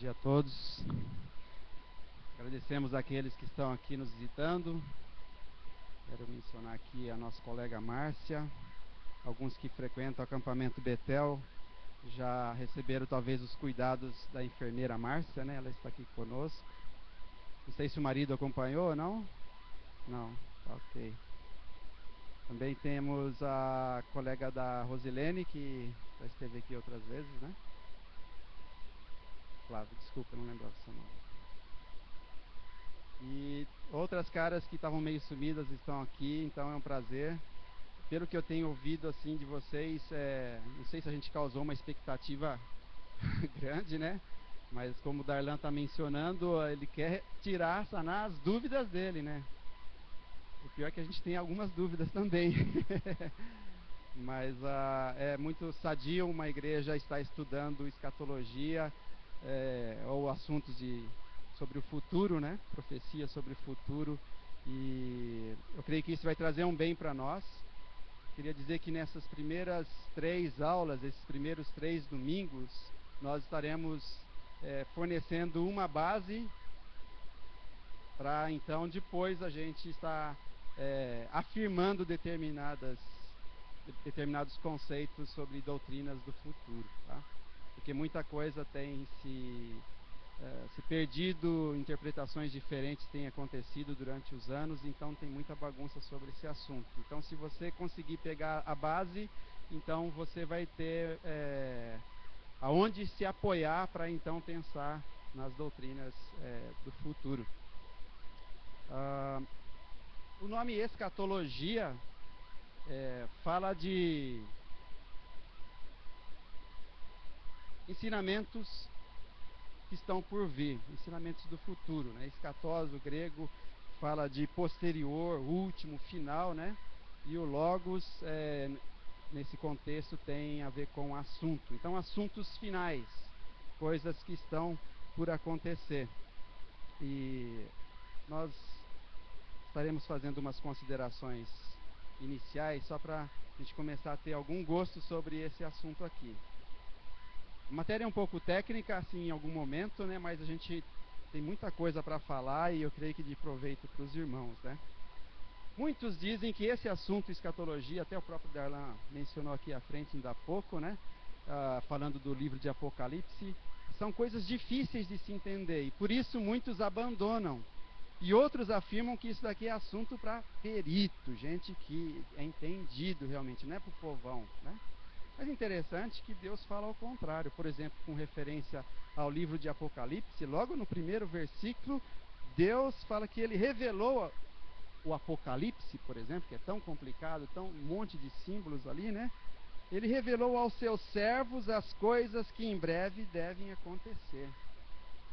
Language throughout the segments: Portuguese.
dia a todos. Agradecemos aqueles que estão aqui nos visitando. Quero mencionar aqui a nossa colega Márcia. Alguns que frequentam o acampamento Betel já receberam talvez os cuidados da enfermeira Márcia, né? Ela está aqui conosco. Não sei se o marido acompanhou ou não. Não, tá ok. Também temos a colega da Rosilene, que já esteve aqui outras vezes, né? Flávio, desculpa, eu não lembrava o seu nome. E outras caras que estavam meio sumidas estão aqui, então é um prazer. Pelo que eu tenho ouvido assim de vocês, não sei se a gente causou uma expectativa grande, né? Mas como o Darlan está mencionando, ele quer sanar as dúvidas dele, né? O pior é que a gente tem algumas dúvidas também. Mas é muito sadio uma igreja estar estudando escatologia ou assuntos sobre o futuro, né? Profecia sobre o futuro. E eu creio que isso vai trazer um bem para nós. Queria dizer que nessas primeiras 3 aulas, esses primeiros 3 domingos, nós estaremos fornecendo uma base para então depois a gente estar afirmando determinados conceitos sobre doutrinas do futuro, tá? Porque muita coisa tem se perdido, interpretações diferentes têm acontecido durante os anos, então tem muita bagunça sobre esse assunto. Então, se você conseguir pegar a base, então você vai ter aonde se apoiar para então pensar nas doutrinas do futuro. O nome escatologia fala de ensinamentos que estão por vir, ensinamentos do futuro, né? Escatós, o grego, fala de posterior, último, final, né? E o logos, nesse contexto, tem a ver com assunto. Então, assuntos finais, coisas que estão por acontecer. E nós estaremos fazendo umas considerações iniciais, só para a gente começar a ter algum gosto sobre esse assunto aqui. A matéria é um pouco técnica, assim, em algum momento, né? Mas a gente tem muita coisa para falar e eu creio que de proveito para os irmãos, né? Muitos dizem que esse assunto, escatologia, até o próprio Darlan mencionou aqui à frente ainda há pouco, né? Falando do livro de Apocalipse, são coisas difíceis de se entender e por isso muitos abandonam. E outros afirmam que isso daqui é assunto para perito, gente que é entendido realmente, não é para o povão, né? Mas interessante que Deus fala ao contrário. Por exemplo, com referência ao livro de Apocalipse, logo no primeiro versículo, Deus fala que ele revelou o Apocalipse, por exemplo, que é tão complicado, um monte de símbolos ali, né? Ele revelou aos seus servos as coisas que em breve devem acontecer.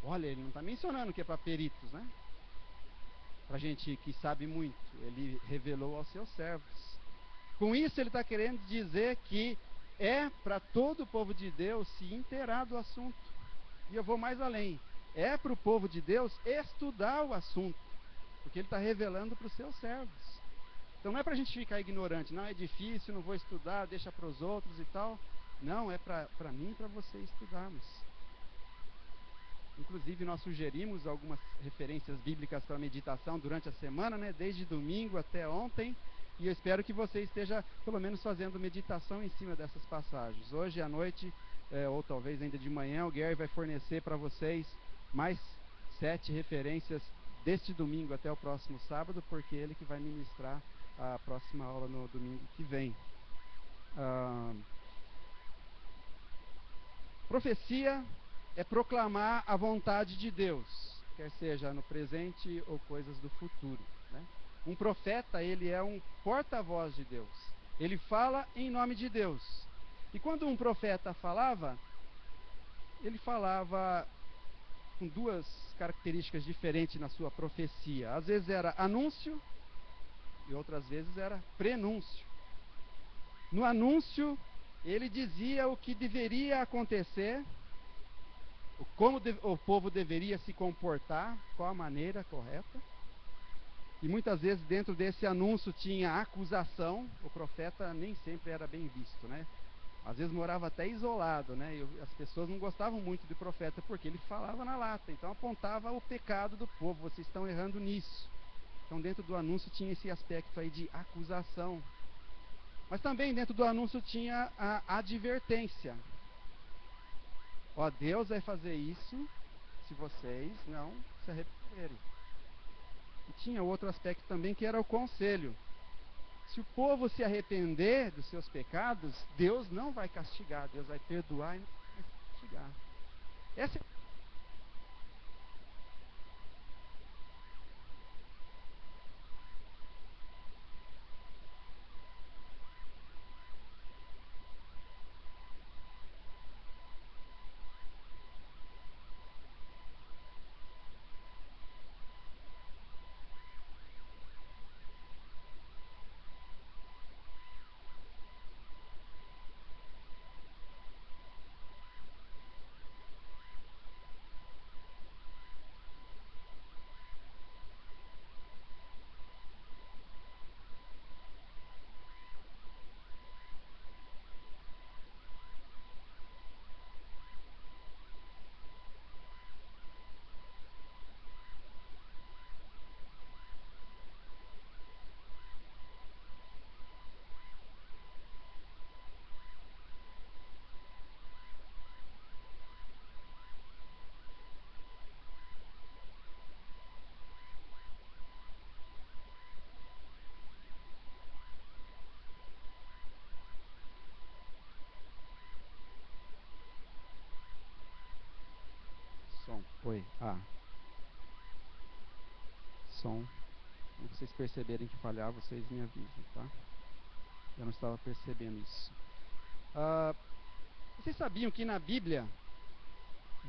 Olha, ele não está mencionando que é para peritos, né? Para gente que sabe muito. Ele revelou aos seus servos. Com isso, ele está querendo dizer que é para todo o povo de Deus se inteirar do assunto. E eu vou mais além. É para o povo de Deus estudar o assunto. Porque ele está revelando para os seus servos. Então não é para a gente ficar ignorante. Não, é difícil, não vou estudar, deixa para os outros e tal. Não, é para mim e para você estudarmos. Inclusive, nós sugerimos algumas referências bíblicas para meditação durante a semana, né? Desde domingo até ontem. E eu espero que você esteja, pelo menos, fazendo meditação em cima dessas passagens. Hoje à noite, ou talvez ainda de manhã, o Gary vai fornecer para vocês mais 7 referências deste domingo até o próximo sábado, porque é ele que vai ministrar a próxima aula no domingo que vem. Profecia é proclamar a vontade de Deus, quer seja no presente ou coisas do futuro, né? Um profeta, ele é um porta-voz de Deus. Ele fala em nome de Deus. E quando um profeta falava, ele falava com 2 características diferentes na sua profecia. Às vezes era anúncio e outras vezes era prenúncio. No anúncio, ele dizia o que deveria acontecer, como o povo deveria se comportar, qual a maneira correta. E muitas vezes dentro desse anúncio tinha acusação, o profeta nem sempre era bem visto, né? Às vezes morava até isolado, né? E as pessoas não gostavam muito do profeta porque ele falava na lata. Então apontava o pecado do povo. Vocês estão errando nisso. Então dentro do anúncio tinha esse aspecto aí de acusação. Mas também dentro do anúncio tinha a advertência. Ó, Deus vai fazer isso se vocês não se arrependerem. E tinha outro aspecto também que era o conselho. Se o povo se arrepender dos seus pecados, Deus não vai castigar, Deus vai perdoar e não vai castigar. Essa é som. Oi. Som. Quando vocês perceberem que falhar, vocês me avisam, tá? Eu não estava percebendo isso. Vocês sabiam que na Bíblia,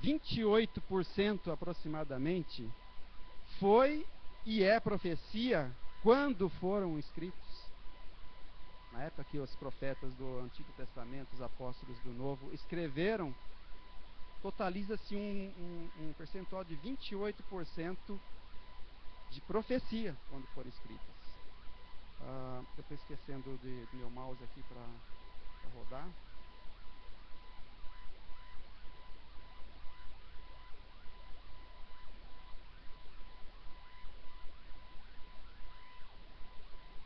28% aproximadamente foi e é profecia quando foram escritos? Na época que os profetas do Antigo Testamento, os apóstolos do Novo, escreveram, totaliza-se um percentual de 28% de profecia quando foram escritas. Eu estou esquecendo do meu mouse aqui para rodar.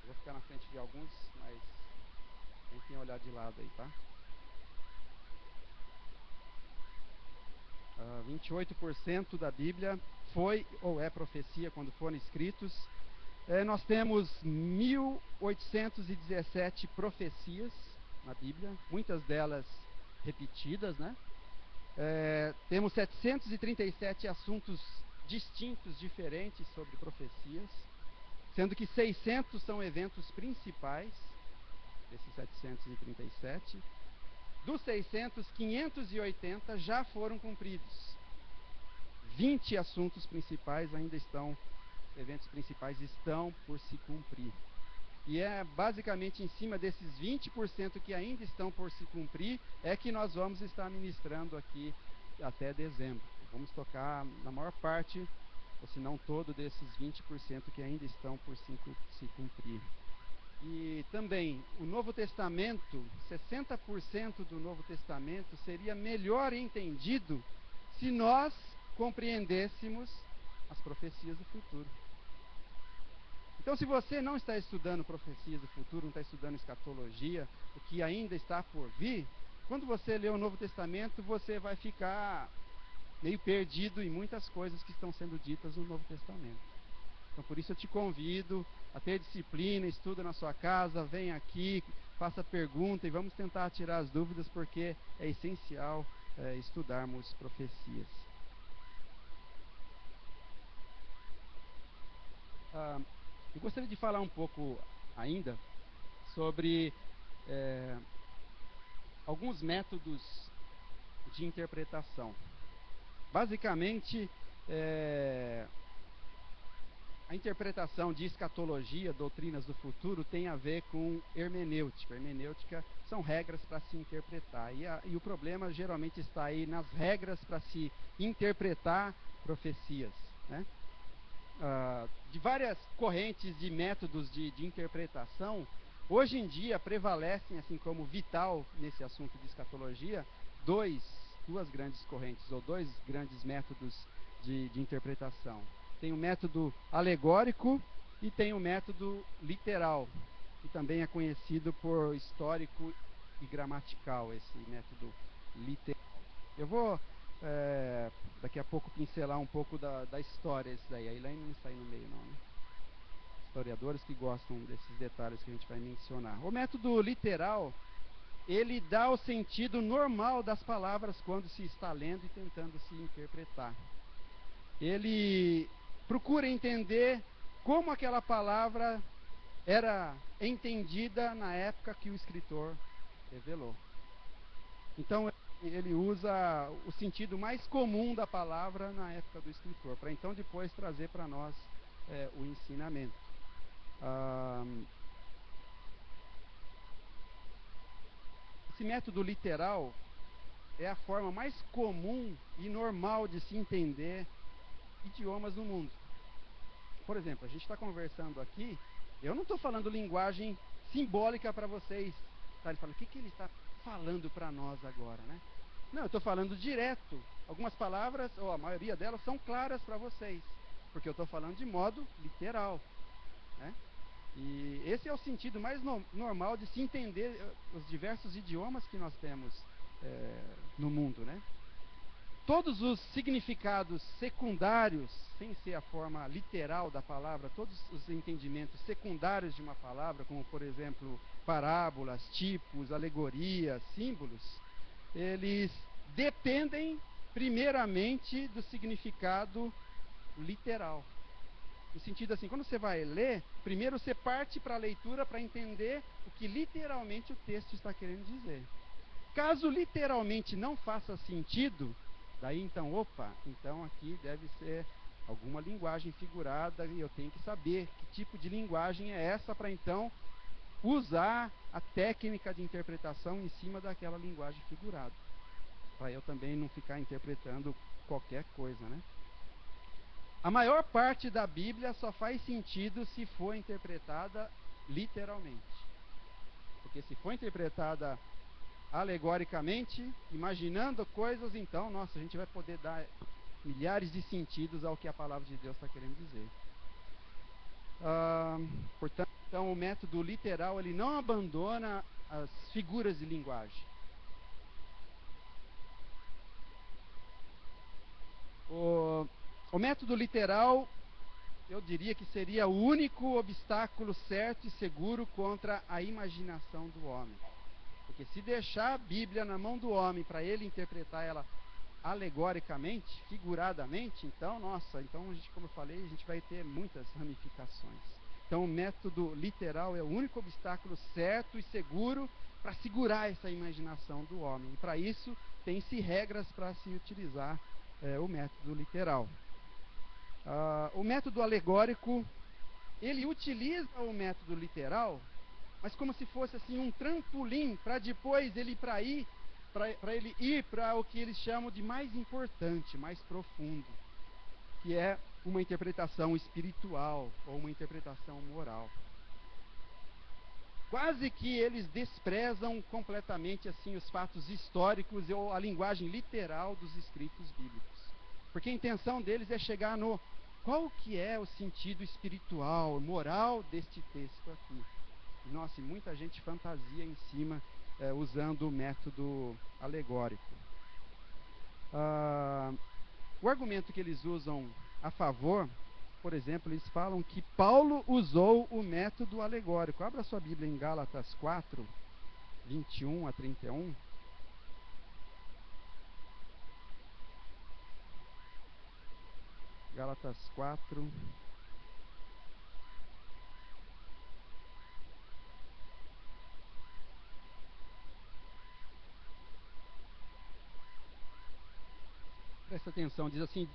Eu vou ficar na frente de alguns, mas tentem olhar de lado aí, tá? 28% da Bíblia foi ou é profecia quando foram escritos. Nós temos 1817 profecias na Bíblia, muitas delas repetidas, né? Temos 737 assuntos distintos, diferentes sobre profecias, sendo que 600 são eventos principais, desses 737. Dos 600, 580 já foram cumpridos. 20 assuntos principais ainda estão, eventos principais estão por se cumprir. E é basicamente em cima desses 20% que ainda estão por se cumprir, é que nós vamos estar ministrando aqui até dezembro. Vamos tocar na maior parte, ou se não todo, desses 20% que ainda estão por se cumprir. E também, o Novo Testamento, 60% do Novo Testamento seria melhor entendido se nós compreendêssemos as profecias do futuro. Então, se você não está estudando profecias do futuro, não está estudando escatologia, o que ainda está por vir, quando você lê o Novo Testamento, você vai ficar meio perdido em muitas coisas que estão sendo ditas no Novo Testamento. Então, por isso eu te convido a ter disciplina, estuda na sua casa, vem aqui, faça pergunta e vamos tentar tirar as dúvidas, porque é essencial estudarmos profecias. Eu gostaria de falar um pouco ainda sobre alguns métodos de interpretação. Basicamente, a interpretação de escatologia, doutrinas do futuro, tem a ver com hermenêutica. Hermenêutica são regras para se interpretar. E o problema geralmente está aí nas regras para se interpretar profecias, né? De várias correntes de métodos de interpretação, Hoje em dia prevalecem, assim como vital nesse assunto de escatologia, duas grandes correntes, ou dois grandes métodos de interpretação. Tem o método alegórico e tem o método literal, que também é conhecido por histórico e gramatical, esse método literal. Eu vou daqui a pouco pincelar um pouco da história, isso daí. A Elaine não está aí no meio não, né? Historiadores que gostam desses detalhes que a gente vai mencionar. O método literal, ele dá o sentido normal das palavras quando se está lendo e tentando se interpretar. Ele procura entender como aquela palavra era entendida na época que o escritor revelou. Então, ele usa o sentido mais comum da palavra na época do escritor, para então depois trazer para nós o ensinamento. Esse método literal é a forma mais comum e normal de se entender idiomas no mundo. Por exemplo, a gente está conversando aqui, eu não estou falando linguagem simbólica para vocês. Tá? Ele fala, o que ele está falando para nós agora, né? Não, eu estou falando direto. Algumas palavras, ou a maioria delas, são claras para vocês, porque eu estou falando de modo literal, né? E esse é o sentido mais normal de se entender os diversos idiomas que nós temos no mundo, né? Todos os significados secundários, sem ser a forma literal da palavra, todos os entendimentos secundários de uma palavra, como por exemplo parábolas, tipos, alegorias, símbolos, eles dependem primeiramente do significado literal. No sentido assim, quando você vai ler, primeiro você parte para a leitura para entender o que literalmente o texto está querendo dizer. Caso literalmente não faça sentido, daí então, então aqui deve ser alguma linguagem figurada e eu tenho que saber que tipo de linguagem é essa para então usar a técnica de interpretação em cima daquela linguagem figurada. Para eu também não ficar interpretando qualquer coisa, né? A maior parte da Bíblia só faz sentido se for interpretada literalmente. Porque se for interpretada alegoricamente, imaginando coisas, então, nossa, a gente vai poder dar milhares de sentidos ao que a palavra de Deus está querendo dizer. Portanto, então, o método literal, ele não abandona as figuras de linguagem. O método literal, eu diria que seria o único obstáculo certo e seguro contra a imaginação do homem. Porque se deixar a Bíblia na mão do homem para ele interpretar ela alegoricamente, figuradamente, então, nossa, então a gente, como eu falei, a gente vai ter muitas ramificações. Então o método literal é o único obstáculo certo e seguro para segurar essa imaginação do homem. E para isso tem-se regras para se utilizar o método literal. O método alegórico, ele utiliza o método literal, mas como se fosse assim um trampolim para depois ele ir para o que eles chamam de mais importante, mais profundo, que é uma interpretação espiritual ou uma interpretação moral. Quase que eles desprezam completamente assim os fatos históricos ou a linguagem literal dos escritos bíblicos. Porque a intenção deles é chegar no qual que é o sentido espiritual, moral deste texto aqui. Nossa, e muita gente fantasia em cima usando o método alegórico. O argumento que eles usam a favor, por exemplo, eles falam que Paulo usou o método alegórico. Abra sua Bíblia em Gálatas 4, 21 a 31. Gálatas 4. Presta atenção, diz assim: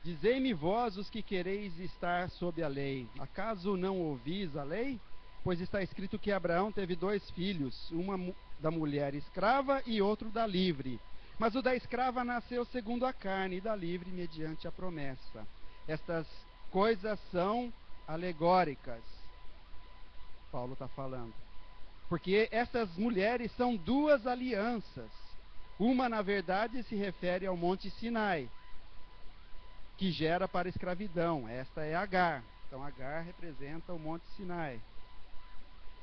dizei-me vós os que quereis estar sob a lei, acaso não ouvis a lei? Pois está escrito que Abraão teve 2 filhos, uma da mulher escrava e outro da livre. Mas o da escrava nasceu segundo a carne, e da livre mediante a promessa. Estas coisas são alegóricas, Paulo está falando. Porque essas mulheres são duas alianças. Uma, na verdade, se refere ao Monte Sinai, que gera para a escravidão. Esta é Agar. Então, Agar representa o Monte Sinai.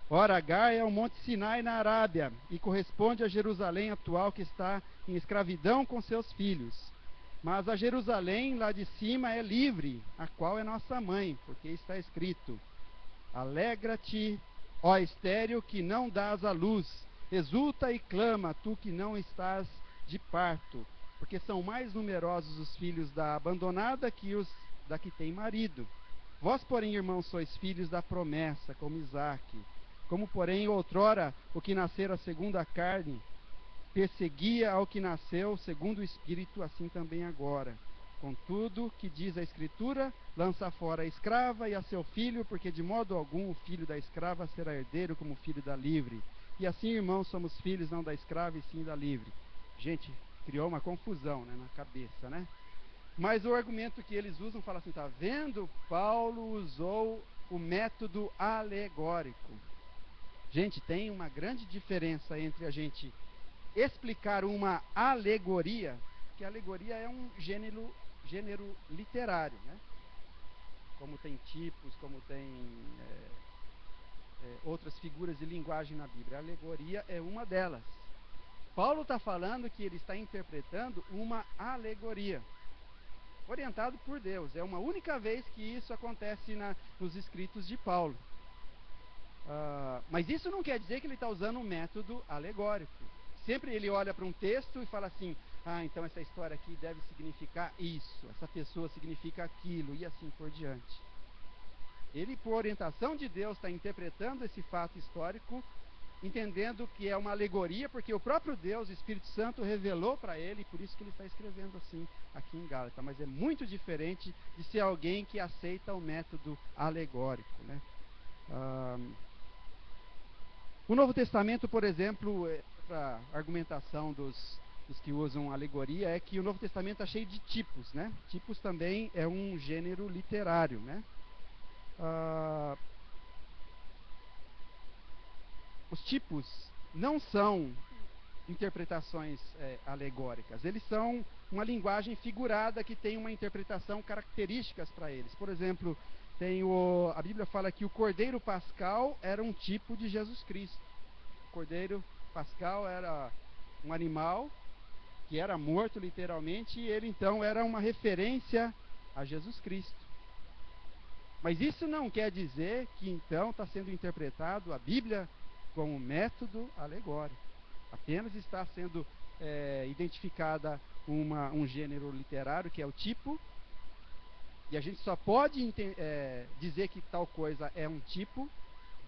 Ora, Agar é o Monte Sinai na Arábia e corresponde a Jerusalém atual, que está em escravidão com seus filhos. Mas a Jerusalém lá de cima é livre, a qual é nossa mãe, porque está escrito: alegra-te, ó estéril, que não dás à luz, exulta e clama, tu que não estás de parto, porque são mais numerosos os filhos da abandonada que os da que tem marido. Vós, porém, irmãos, sois filhos da promessa, como Isaque. Como, porém, outrora o que nascera segundo a carne perseguia ao que nasceu segundo o Espírito, assim também agora. Contudo, que diz a Escritura, lança fora a escrava e a seu filho, porque de modo algum o filho da escrava será herdeiro como o filho da livre. E assim, irmãos, somos filhos não da escrava e sim da livre. Gente, criou uma confusão, né, na cabeça, né? Mas o argumento que eles usam, fala assim, tá vendo? Paulo usou o método alegórico. Gente, tem uma grande diferença entre a gente explicar uma alegoria, que a alegoria é um gênero literário, né? Como tem tipos, como tem outras figuras de linguagem na Bíblia. A alegoria é uma delas. Paulo está falando que ele está interpretando uma alegoria, orientado por Deus. É uma única vez que isso acontece nos escritos de Paulo. Mas isso não quer dizer que ele está usando um método alegórico. Sempre ele olha para um texto e fala assim, então essa história aqui deve significar isso, essa pessoa significa aquilo, e assim por diante. Ele, por orientação de Deus, está interpretando esse fato histórico, entendendo que é uma alegoria, porque o próprio Deus, o Espírito Santo, revelou para ele, e por isso que ele está escrevendo assim aqui em Gálatas. Mas é muito diferente de ser alguém que aceita o método alegórico, né? O Novo Testamento, por exemplo, para argumentação dos que usam alegoria, é que o Novo Testamento está cheio de tipos, né? Tipos também é um gênero literário, né? Os tipos não são interpretações alegóricas, eles são uma linguagem figurada que tem uma interpretação, características para eles. Por exemplo, a Bíblia fala que o Cordeiro Pascal era um tipo de Jesus Cristo. O Cordeiro Pascal era um animal que era morto literalmente, e ele então era uma referência a Jesus Cristo. Mas isso não quer dizer que então está sendo interpretado a Bíblia como método alegórico. Apenas está sendo identificada um gênero literário, que é o tipo, e a gente só pode dizer que tal coisa é um tipo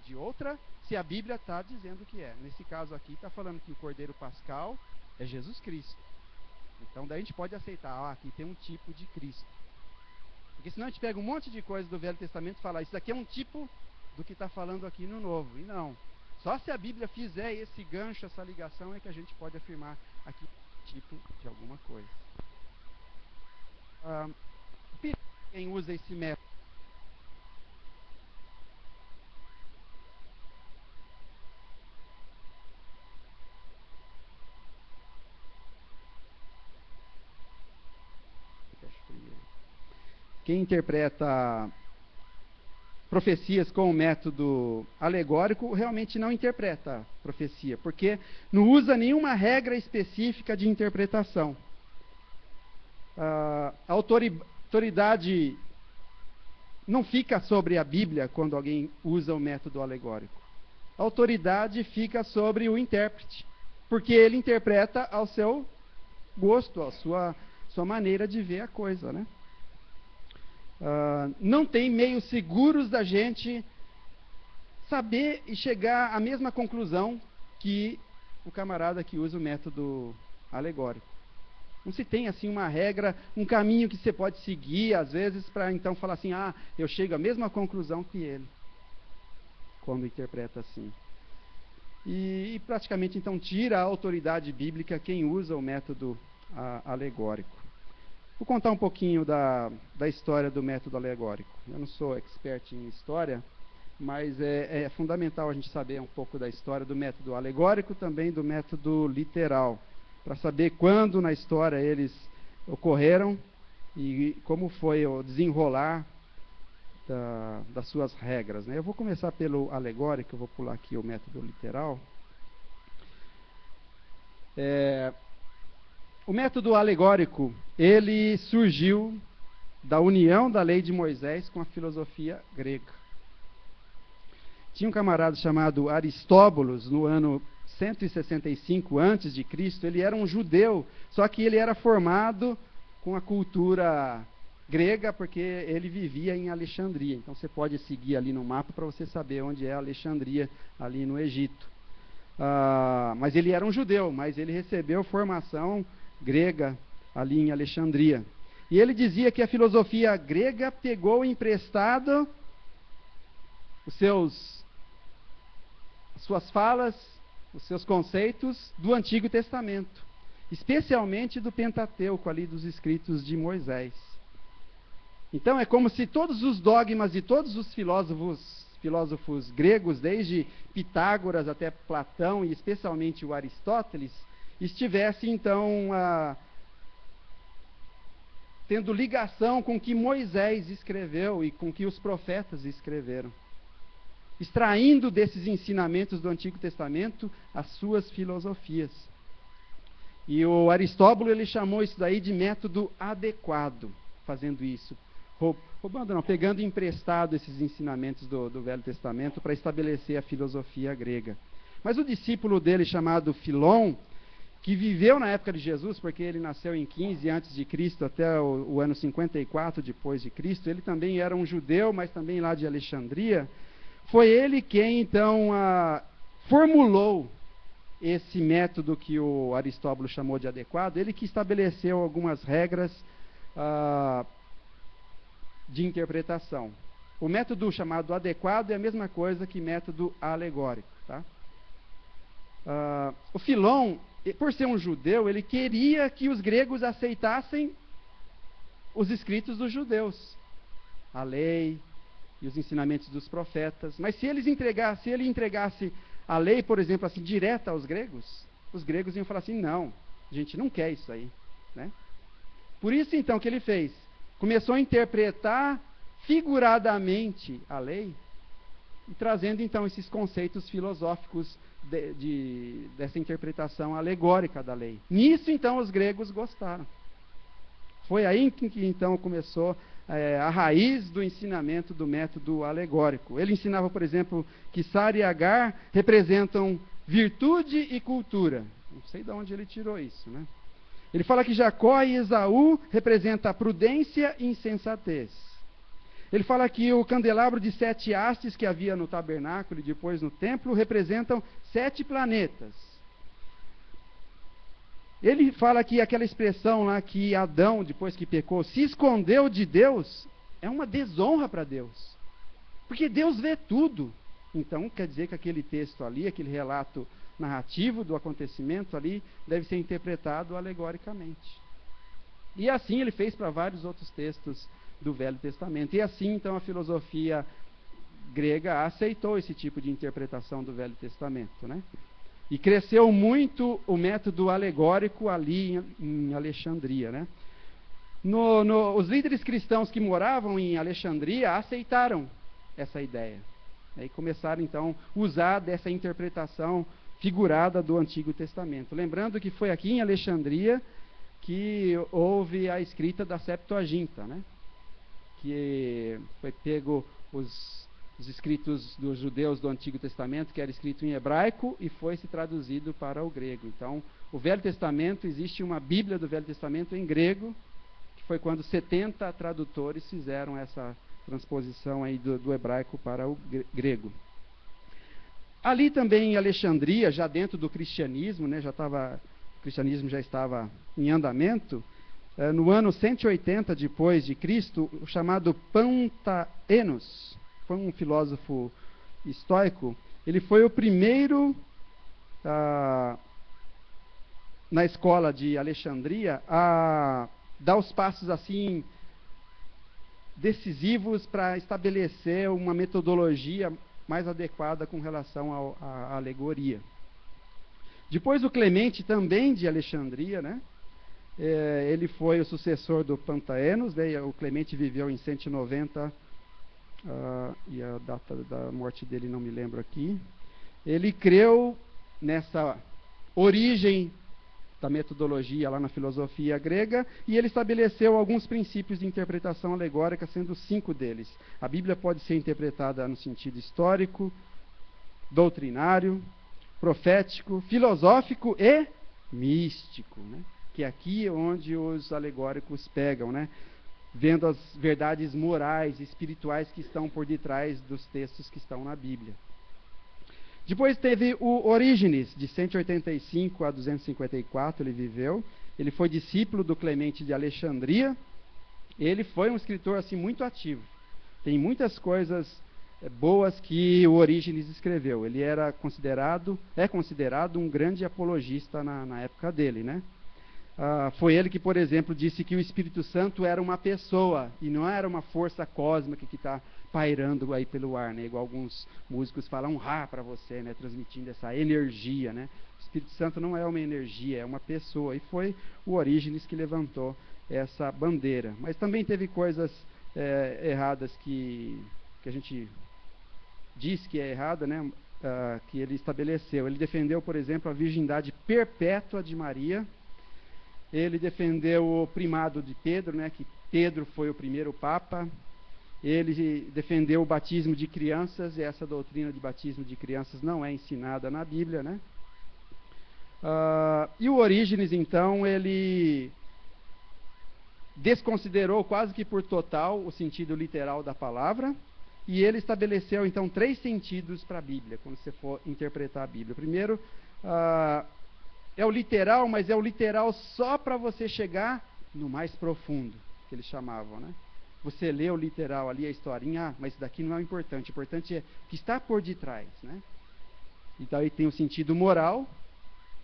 de outra se a Bíblia está dizendo que é. Nesse caso aqui está falando que o Cordeiro Pascal é Jesus Cristo. Então daí a gente pode aceitar, aqui tem um tipo de Cristo. Porque senão a gente pega um monte de coisa do Velho Testamento e fala, isso daqui é um tipo do que está falando aqui no Novo. E não. Só se a Bíblia fizer esse gancho, essa ligação, é que a gente pode afirmar aqui um tipo de alguma coisa. Quem usa esse método? Quem interpreta profecias com o método alegórico realmente não interpreta profecia, porque não usa nenhuma regra específica de interpretação. A autoridade não fica sobre a Bíblia quando alguém usa o método alegórico. A autoridade fica sobre o intérprete, porque ele interpreta ao seu gosto, à sua maneira de ver a coisa, né? Não tem meios seguros da gente saber e chegar à mesma conclusão que o camarada que usa o método alegórico. Não se tem assim uma regra, um caminho que você pode seguir, às vezes, para então falar assim, eu chego à mesma conclusão que ele, quando interpreta assim. E praticamente então tira a autoridade bíblica quem usa o método alegórico. Vou contar um pouquinho da história do método alegórico. Eu não sou expert em história, mas é fundamental a gente saber um pouco da história do método alegórico, também do método literal, para saber quando na história eles ocorreram e como foi o desenrolar das suas regras, né? Eu vou começar pelo alegórico, eu vou pular aqui o método literal. O método alegórico, ele surgiu da união da lei de Moisés com a filosofia grega. Tinha um camarada chamado Aristóbulos, no ano 165 a.C., ele era um judeu, só que ele era formado com a cultura grega, porque ele vivia em Alexandria. Então você pode seguir ali no mapa para você saber onde é Alexandria, ali no Egito. Mas ele era um judeu, mas ele recebeu formação grega ali em Alexandria. E ele dizia que a filosofia grega pegou emprestado suas falas, os seus conceitos do Antigo Testamento, especialmente do Pentateuco, ali dos escritos de Moisés. Então é como se todos os dogmas de todos os filósofos gregos, desde Pitágoras até Platão e especialmente o Aristóteles, estivessem então tendo ligação com o que Moisés escreveu e com o que os profetas escreveram, extraindo desses ensinamentos do Antigo Testamento as suas filosofias. E o Aristóbulo, ele chamou isso daí de método adequado, fazendo isso. Pegando emprestado esses ensinamentos do Velho Testamento para estabelecer a filosofia grega. Mas o discípulo dele, chamado Filon, que viveu na época de Jesus, porque ele nasceu em 15 a.C. até o ano 54 depois de Cristo, ele também era um judeu, mas também lá de Alexandria. Foi ele quem, então, formulou esse método que o Aristóbulo chamou de adequado, ele que estabeleceu algumas regras de interpretação. O método chamado adequado é a mesma coisa que método alegórico. Tá? O Filon, por ser um judeu, ele queria que os gregos aceitassem os escritos dos judeus, a lei e os ensinamentos dos profetas. Mas se ele entregasse a lei, por exemplo, assim, direta aos gregos, os gregos iam falar assim: não, a gente não quer isso aí. Né? Por isso, então, que ele fez? Começou a interpretar figuradamente a lei e trazendo, então, esses conceitos filosóficos dessa interpretação alegórica da lei. Nisso, então, os gregos gostaram. Foi aí que, então, começou a raiz do ensinamento do método alegórico. Ele ensinava, por exemplo, que Sara e Agar representam virtude e cultura. Não sei de onde ele tirou isso, né? Ele fala que Jacó e Esaú representam a prudência e insensatez. Ele fala que o candelabro de 7 hastes que havia no tabernáculo e depois no templo representam 7 planetas. Ele fala que aquela expressão lá que Adão, depois que pecou, se escondeu de Deus, é uma desonra para Deus. Porque Deus vê tudo. Então, quer dizer que aquele texto ali, aquele relato narrativo do acontecimento ali, deve ser interpretado alegoricamente. E assim ele fez para vários outros textos do Velho Testamento. E assim, então, a filosofia grega aceitou esse tipo de interpretação do Velho Testamento, né? E cresceu muito o método alegórico ali em Alexandria, né? Os líderes cristãos que moravam em Alexandria aceitaram essa ideia. E começaram, então, a usar dessa interpretação figurada do Antigo Testamento. Lembrando que foi aqui em Alexandria que houve a escrita da Septuaginta, né? Que foi pego os escritos dos judeus do Antigo Testamento, que era escrito em hebraico, e foi se traduzido para o grego. Então, o Velho Testamento, existe uma Bíblia do Velho Testamento em grego, que foi quando 70 tradutores fizeram essa transposição aí do hebraico para o grego. Ali também em Alexandria, já dentro do cristianismo, né, o cristianismo já estava em andamento, no ano 180 depois de Cristo, o chamado Pantaenos, foi um filósofo estoico, ele foi o primeiro na escola de Alexandria a dar os passos assim decisivos para estabelecer uma metodologia mais adequada com relação à alegoria. Depois o Clemente, também de Alexandria, né? Ele foi o sucessor do Pantaenos, né? O Clemente viveu em 190, e a data da morte dele não me lembro aqui. Ele creu nessa origem da metodologia lá na filosofia grega, e ele estabeleceu alguns princípios de interpretação alegórica, sendo 5 deles. A Bíblia pode ser interpretada no sentido histórico, doutrinário, profético, filosófico e místico, né? Que é aqui onde os alegóricos pegam, né? Vendo as verdades morais e espirituais que estão por detrás dos textos que estão na Bíblia. Depois teve o Orígenes, de 185 a 254 ele viveu. Ele foi discípulo do Clemente de Alexandria. Ele foi um escritor assim muito ativo. Tem muitas coisas boas que o Orígenes escreveu. Ele é considerado um grande apologista na época dele, né? Foi ele que, por exemplo, disse que o Espírito Santo era uma pessoa e não era uma força cósmica que está pairando aí pelo ar, né? Igual alguns músicos falam, para você, né? Transmitindo essa energia, né? O Espírito Santo não é uma energia, é uma pessoa. E foi o Orígenes que levantou essa bandeira. Mas também teve coisas erradas que a gente diz que é errada, né? Que ele estabeleceu. Ele defendeu, por exemplo, a virgindade perpétua de Maria. Ele defendeu o primado de Pedro, né, que Pedro foi o primeiro papa. Ele defendeu o batismo de crianças, e essa doutrina de batismo de crianças não é ensinada na Bíblia, né? E o Orígenes, então, ele desconsiderou quase que por total o sentido literal da palavra, e ele estabeleceu, então, 3 sentidos para a Bíblia, quando você for interpretar a Bíblia. Primeiro, é o literal, mas é o literal só para você chegar no mais profundo, que eles chamavam, né? Você lê o literal ali, a historinha, mas isso daqui não é o importante é o que está por detrás, né? Então aí tem o sentido moral,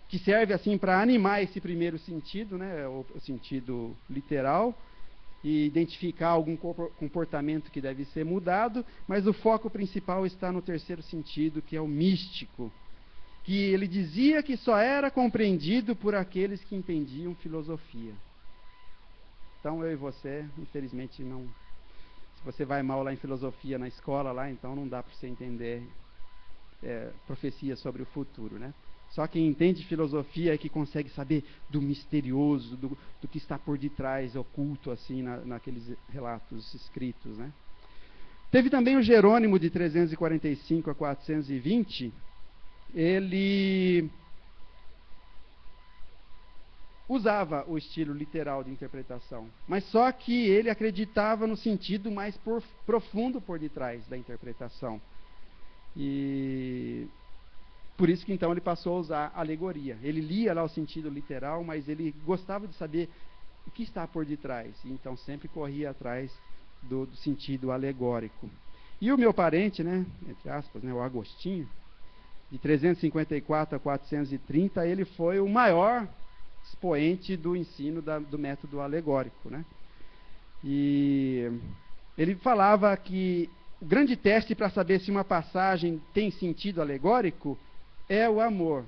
que serve assim para animar esse primeiro sentido, né? O sentido literal, e identificar algum comportamento que deve ser mudado, mas o foco principal está no terceiro sentido, que é o místico, que ele dizia que só era compreendido por aqueles que entendiam filosofia. Então eu e você, infelizmente, não. Se você vai mal lá em filosofia na escola, lá, então não dá para você entender profecia sobre o futuro, né? Só quem entende filosofia é que consegue saber do misterioso, do que está por detrás, oculto, assim, naqueles relatos escritos, né? Teve também o Jerônimo, de 345 a 420, ele usava o estilo literal de interpretação, mas só que ele acreditava no sentido mais profundo por detrás da interpretação. E por isso que então ele passou a usar alegoria. Ele lia lá o sentido literal, mas ele gostava de saber o que está por detrás, e então sempre corria atrás do sentido alegórico. E o meu parente, né, entre aspas, né, o Agostinho, de 354 a 430, ele foi o maior expoente do ensino do método alegórico, né? E ele falava que o grande teste para saber se uma passagem tem sentido alegórico é o amor.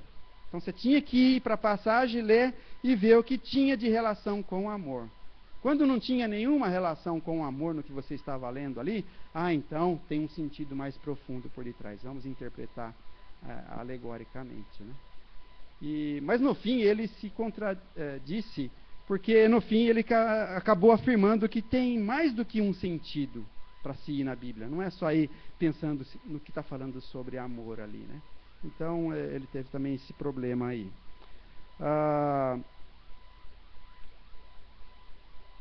Então você tinha que ir para a passagem, ler e ver o que tinha de relação com o amor. Quando não tinha nenhuma relação com o amor no que você estava lendo ali, então tem um sentido mais profundo por detrás. Vamos interpretar alegoricamente, né? Mas no fim ele se contradisse, porque no fim ele acabou afirmando que tem mais do que um sentido para se ir na Bíblia. Não é só ir pensando no que está falando sobre amor ali, né? Então ele teve também esse problema aí.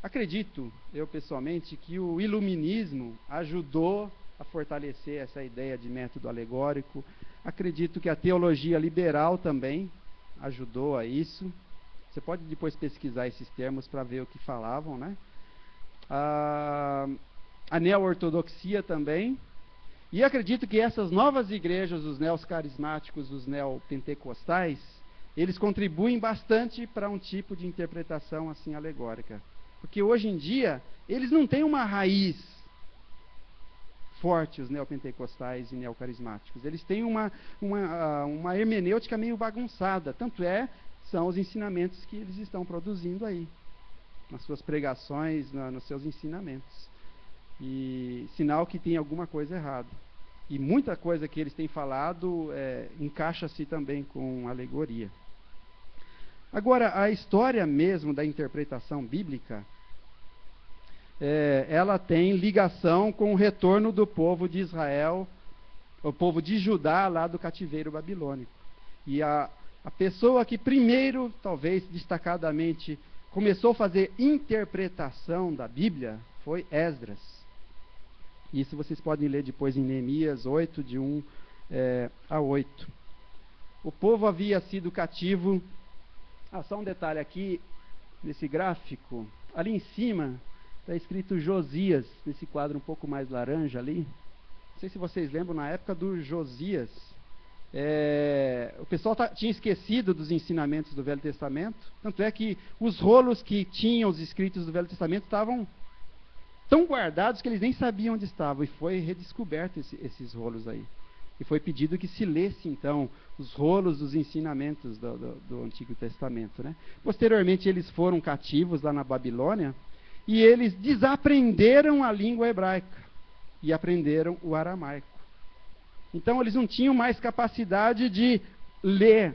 Acredito, eu pessoalmente, que o iluminismo ajudou a fortalecer essa ideia de método alegórico. Acredito que a teologia liberal também ajudou a isso. Você pode depois pesquisar esses termos para ver o que falavam, né? A neo-ortodoxia também. E acredito que essas novas igrejas, os neocarismáticos, os neopentecostais, eles contribuem bastante para um tipo de interpretação assim alegórica. Porque hoje em dia, eles não têm uma raiz forte os neopentecostais e neocarismáticos. Eles têm uma hermenêutica meio bagunçada, tanto são os ensinamentos que eles estão produzindo aí, nas suas pregações, nos seus ensinamentos. E sinal que tem alguma coisa errada. E muita coisa que eles têm falado encaixa-se também com alegoria. Agora, a história mesmo da interpretação bíblica, ela tem ligação com o retorno do povo de Israel, o povo de Judá, lá do cativeiro babilônico. E a pessoa que primeiro, talvez destacadamente, começou a fazer interpretação da Bíblia foi Esdras. Isso vocês podem ler depois em Neemias 8, de 1 a 8. O povo havia sido cativo. Só um detalhe aqui, nesse gráfico, ali em cima, está escrito Josias, nesse quadro um pouco mais laranja ali. Não sei se vocês lembram, na época do Josias, o pessoal tinha esquecido dos ensinamentos do Velho Testamento, tanto é que os rolos que tinham os escritos do Velho Testamento estavam tão guardados que eles nem sabiam onde estavam, e foi redescoberto esses rolos aí. E foi pedido que se lesse, então, os rolos dos ensinamentos do Antigo Testamento, né? Posteriormente, eles foram cativos lá na Babilônia, e eles desaprenderam a língua hebraica, e aprenderam o aramaico. Então, eles não tinham mais capacidade de ler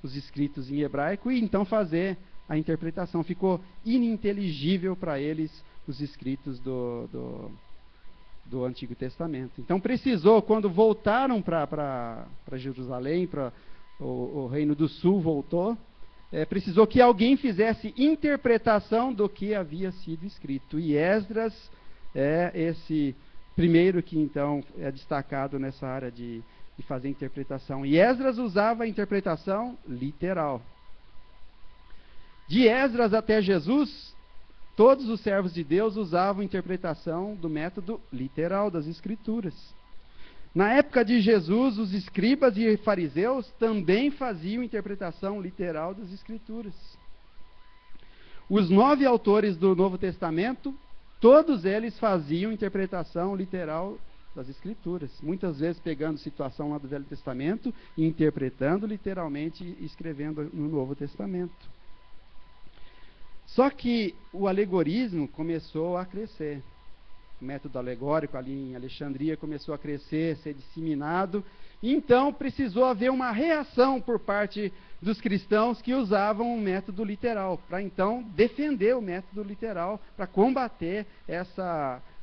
os escritos em hebraico, e então fazer a interpretação. Ficou ininteligível para eles os escritos do Antigo Testamento. Então precisou, quando voltaram para Jerusalém, para o Reino do Sul voltou, precisou que alguém fizesse interpretação do que havia sido escrito. E Esdras é esse primeiro que então é destacado nessa área de fazer interpretação. E Esdras usava a interpretação literal. De Esdras até Jesus, todos os servos de Deus usavam interpretação do método literal das Escrituras. Na época de Jesus, os escribas e fariseus também faziam interpretação literal das Escrituras. Os 9 autores do Novo Testamento, todos eles faziam interpretação literal das Escrituras. Muitas vezes pegando situação lá do Velho Testamento, interpretando literalmente e escrevendo no Novo Testamento. Só que o alegorismo começou a crescer. O método alegórico ali em Alexandria começou a crescer, ser disseminado. Então precisou haver uma reação por parte dos cristãos que usavam o método literal, para então defender o método literal, para combater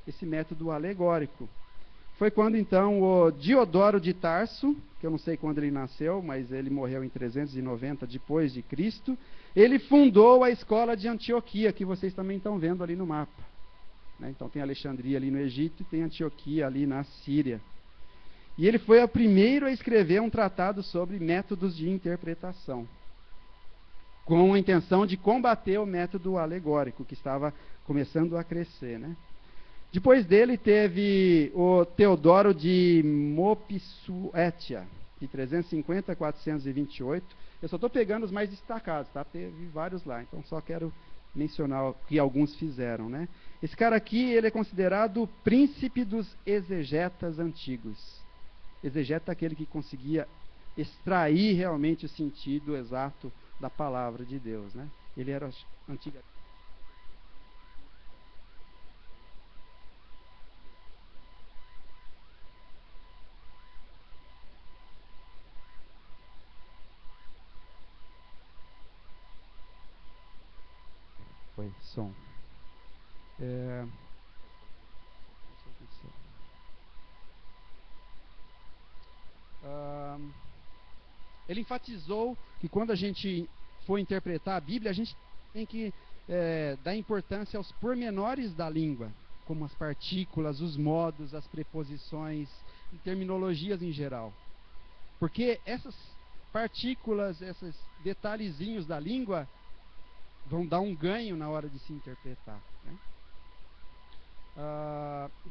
esse método alegórico. Foi quando então o Diodoro de Tarso, que eu não sei quando ele nasceu, mas ele morreu em 390 depois de Cristo, ele fundou a escola de Antioquia, que vocês também estão vendo ali no mapa. Então tem Alexandria ali no Egito e tem Antioquia ali na Síria. E ele foi o primeiro a escrever um tratado sobre métodos de interpretação, com a intenção de combater o método alegórico, que estava começando a crescer, né? Depois dele teve o Teodoro de Mopsuestia, de 350 a 428. Eu só estou pegando os mais destacados, tá? Teve vários lá, então só quero mencionar o que alguns fizeram, né? Esse cara aqui, ele é considerado o príncipe dos exegetas antigos. Exegeta é aquele que conseguia extrair realmente o sentido exato da palavra de Deus, né? Ele era antigo. Foi som. Ele enfatizou que quando a gente for interpretar a Bíblia, a gente tem que dar importância aos pormenores da língua, como as partículas, os modos, as preposições e terminologias em geral. Porque essas partículas, esses detalhezinhos da língua vão dar um ganho na hora de se interpretar, né?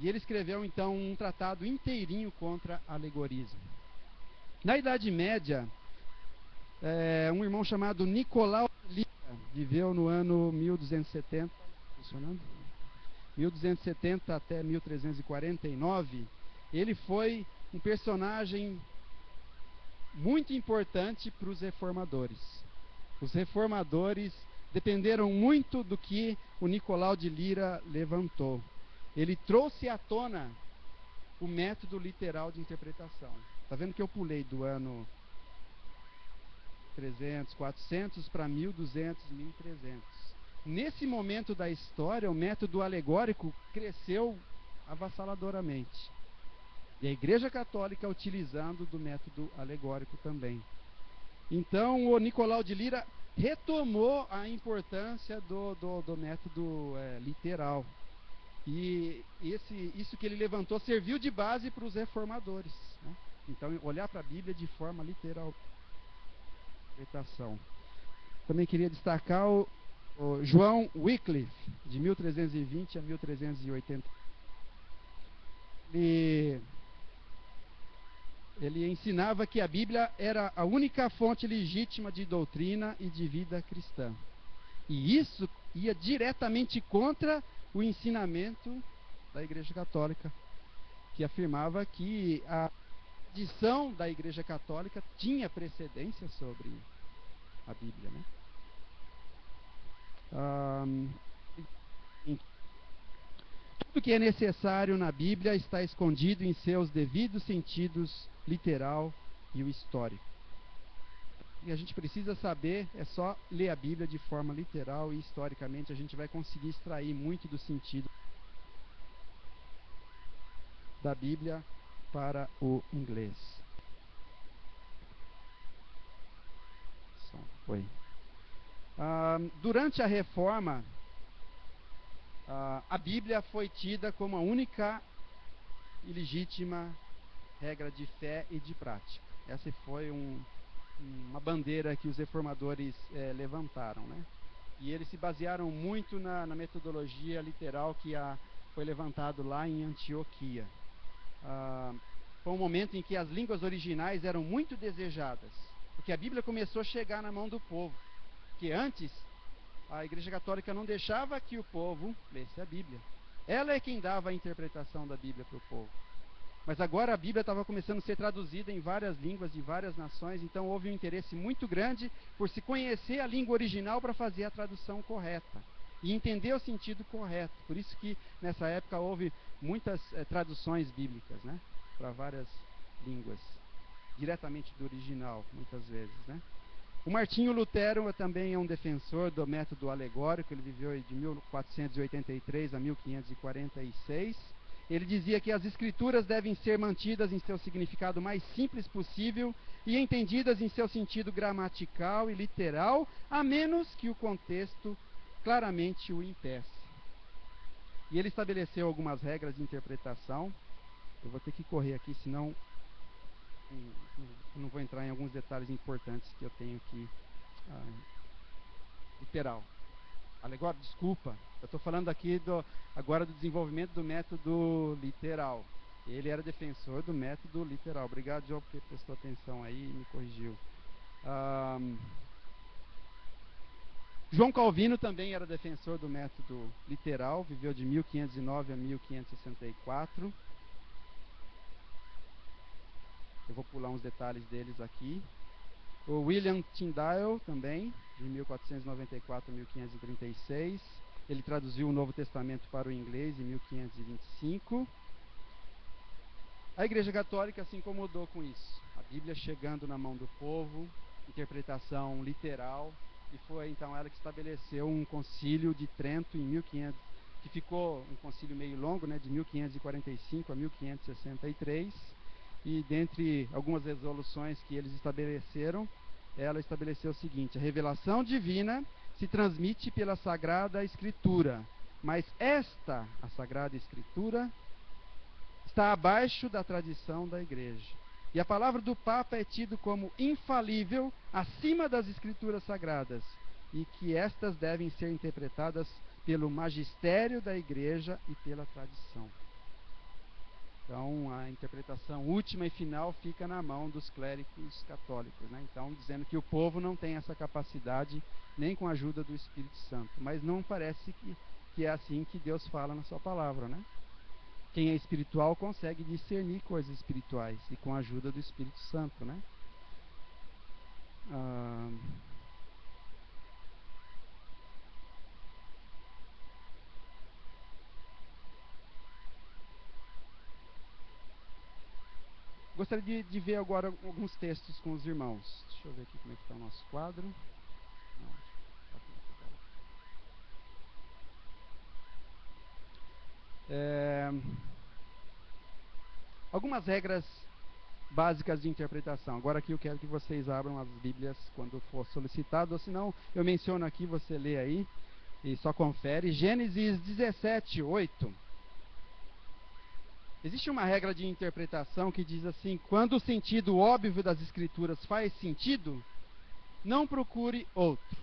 E ele escreveu então um tratado inteirinho contra alegorismo. Na Idade Média, um irmão chamado Nicolau Lica viveu no ano 1270, funcionando? 1270 até 1349. ele foi um personagem muito importante para os reformadores. Os reformadores dependeram muito do que o Nicolau de Lira levantou. Ele trouxe à tona o método literal de interpretação. Está vendo que eu pulei do ano 300, 400 para 1200, 1300. Nesse momento da história, o método alegórico cresceu avassaladoramente. E a Igreja Católica utilizando do método alegórico também. Então, o Nicolau de Lira retomou a importância do método literal. E isso que ele levantou serviu de base para os reformadores, né? Então, olhar para a Bíblia de forma literal. Interpretação. Também queria destacar o João Wycliffe, de 1320 a 1380. Ele ensinava que a Bíblia era a única fonte legítima de doutrina e de vida cristã. E isso ia diretamente contra o ensinamento da Igreja Católica, que afirmava que a tradição da Igreja Católica tinha precedência sobre a Bíblia, né? Tudo que é necessário na Bíblia está escondido em seus devidos sentidos literal e o histórico. E a gente precisa saber, é só ler a Bíblia de forma literal e historicamente a gente vai conseguir extrair muito do sentido da Bíblia para o inglês. Foi. Durante a Reforma, a Bíblia foi tida como a única e legítima regra de fé e de prática. Essa foi uma bandeira que os reformadores levantaram, né? E eles se basearam muito na metodologia literal que foi levantado lá em Antioquia. Foi um momento em que as línguas originais eram muito desejadas, porque a Bíblia começou a chegar na mão do povo, que antes a Igreja Católica não deixava que o povo lesse a Bíblia. Ela é quem dava a interpretação da Bíblia para o povo. Mas agora a Bíblia estava começando a ser traduzida em várias línguas de várias nações, então houve um interesse muito grande por se conhecer a língua original para fazer a tradução correta e entender o sentido correto. Por isso que nessa época houve muitas traduções bíblicas, né, para várias línguas, diretamente do original, muitas vezes, né? O Martinho Lutero também é um defensor do método alegórico. Ele viveu de 1483 a 1546. Ele dizia que as escrituras devem ser mantidas em seu significado mais simples possível e entendidas em seu sentido gramatical e literal, a menos que o contexto claramente o impeça. E ele estabeleceu algumas regras de interpretação. Eu vou ter que correr aqui, senão eu não vou entrar em alguns detalhes importantes que eu tenho aqui. Literal. Alegórico, desculpa. Eu estou falando aqui agora do desenvolvimento do método literal. Ele era defensor do método literal. Obrigado, João, porque prestou atenção aí e me corrigiu. João Calvino também era defensor do método literal. Viveu de 1509 a 1564. Eu vou pular uns detalhes deles aqui. O William Tyndale também, de 1494 a 1536. Ele traduziu o Novo Testamento para o inglês em 1525. A Igreja Católica se incomodou com isso. A Bíblia chegando na mão do povo, interpretação literal, e foi então ela que estabeleceu um concílio de Trento em 1500, que ficou um concílio meio longo, né, de 1545 a 1563. E dentre algumas resoluções que eles estabeleceram, ela estabeleceu o seguinte: a revelação divina se transmite pela Sagrada Escritura, mas a Sagrada Escritura, está abaixo da tradição da Igreja. E a palavra do Papa é tido como infalível acima das Escrituras Sagradas, e que estas devem ser interpretadas pelo magistério da Igreja e pela tradição. Então, a interpretação última e final fica na mão dos clérigos católicos, né? Então, dizendo que o povo não tem essa capacidade, nem com a ajuda do Espírito Santo. Mas não parece que é assim que Deus fala na sua palavra, né? Quem é espiritual consegue discernir coisas espirituais e com a ajuda do Espírito Santo, né? Gostaria de ver agora alguns textos com os irmãos. Deixa eu ver aqui como é que está o nosso quadro. Não, tá aqui. Algumas regras básicas de interpretação. Agora aqui eu quero que vocês abram as Bíblias quando for solicitado, ou senão eu menciono aqui, você lê aí e só confere. Gênesis 17, 8. Existe uma regra de interpretação que diz assim: quando o sentido óbvio das Escrituras faz sentido, não procure outro.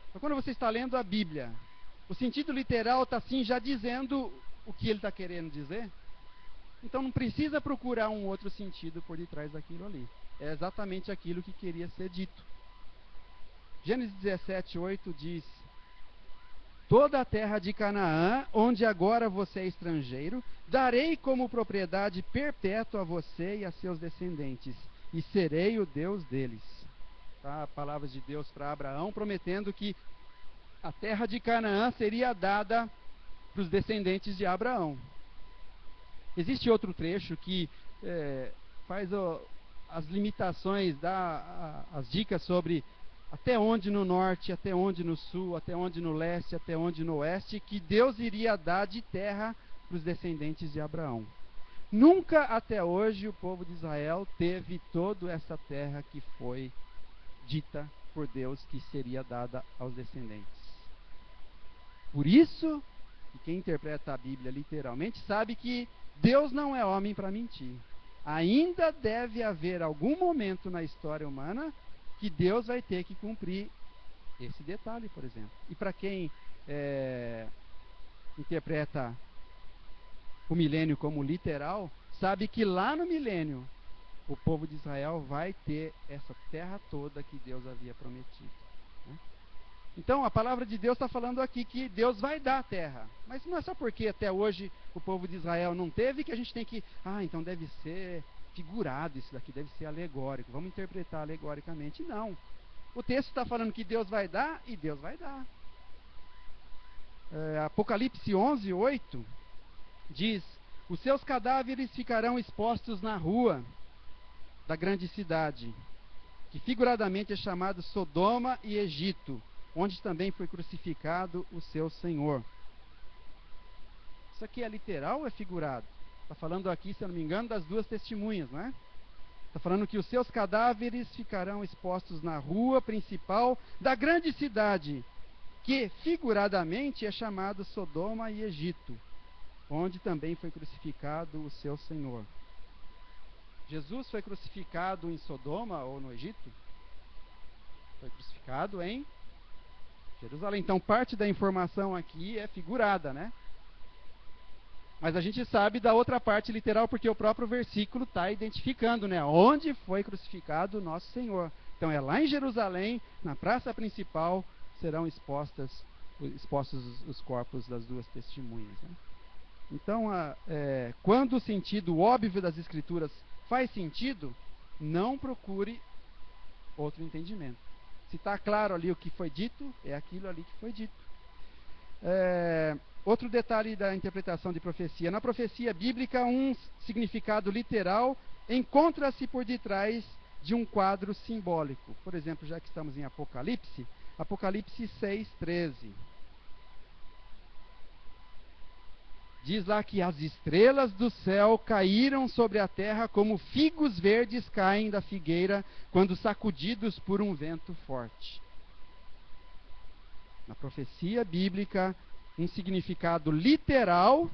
Então, quando você está lendo a Bíblia, o sentido literal está assim já dizendo o que ele está querendo dizer. Então não precisa procurar um outro sentido por detrás daquilo ali. É exatamente aquilo que queria ser dito. Gênesis 17, 8 diz: toda a terra de Canaã, onde agora você é estrangeiro, darei como propriedade perpétua a você e a seus descendentes, e serei o Deus deles. Tá? Palavras de Deus para Abraão, prometendo que a terra de Canaã seria dada para os descendentes de Abraão. Existe outro trecho que faz as limitações, dá as dicas sobre até onde no norte, até onde no sul, até onde no leste, até onde no oeste, que Deus iria dar de terra para os descendentes de Abraão. Nunca até hoje o povo de Israel teve toda essa terra que foi dita por Deus que seria dada aos descendentes. Por isso, e quem interpreta a Bíblia literalmente sabe que Deus não é homem para mentir. Ainda deve haver algum momento na história humana que Deus vai ter que cumprir esse detalhe, por exemplo. E para quem interpreta o milênio como literal, sabe que lá no milênio o povo de Israel vai ter essa terra toda que Deus havia prometido. Né? Então a palavra de Deus está falando aqui que Deus vai dar a terra. Mas não é só porque até hoje o povo de Israel não teve que a gente tem que, então deve ser figurado isso daqui, deve ser alegórico. Vamos interpretar alegoricamente. Não. O texto está falando que Deus vai dar e Deus vai dar. Apocalipse 11, 8 diz: os seus cadáveres ficarão expostos na rua da grande cidade, que figuradamente é chamado Sodoma e Egito, onde também foi crucificado o seu Senhor. Isso aqui é literal ou é figurado? Está falando aqui, se eu não me engano, das duas testemunhas, não é? Está falando que os seus cadáveres ficarão expostos na rua principal da grande cidade, que figuradamente é chamado Sodoma e Egito, onde também foi crucificado o seu Senhor. Jesus foi crucificado em Sodoma ou no Egito? Foi crucificado em Jerusalém. Então parte da informação aqui é figurada, né? Mas a gente sabe da outra parte literal, porque o próprio versículo está identificando, né? Onde foi crucificado o nosso Senhor. Então é lá em Jerusalém, na praça principal, serão expostos os corpos das duas testemunhas. Né? Então, quando o sentido óbvio das Escrituras faz sentido, não procure outro entendimento. Se está claro ali o que foi dito, é aquilo ali que foi dito. Outro detalhe da interpretação de profecia. Na profecia bíblica, um significado literal encontra-se por detrás de um quadro simbólico. Por exemplo, já que estamos em Apocalipse, Apocalipse 6, 13. Diz lá que as estrelas do céu caíram sobre a terra como figos verdes caem da figueira quando sacudidos por um vento forte. Na profecia bíblica, um significado literal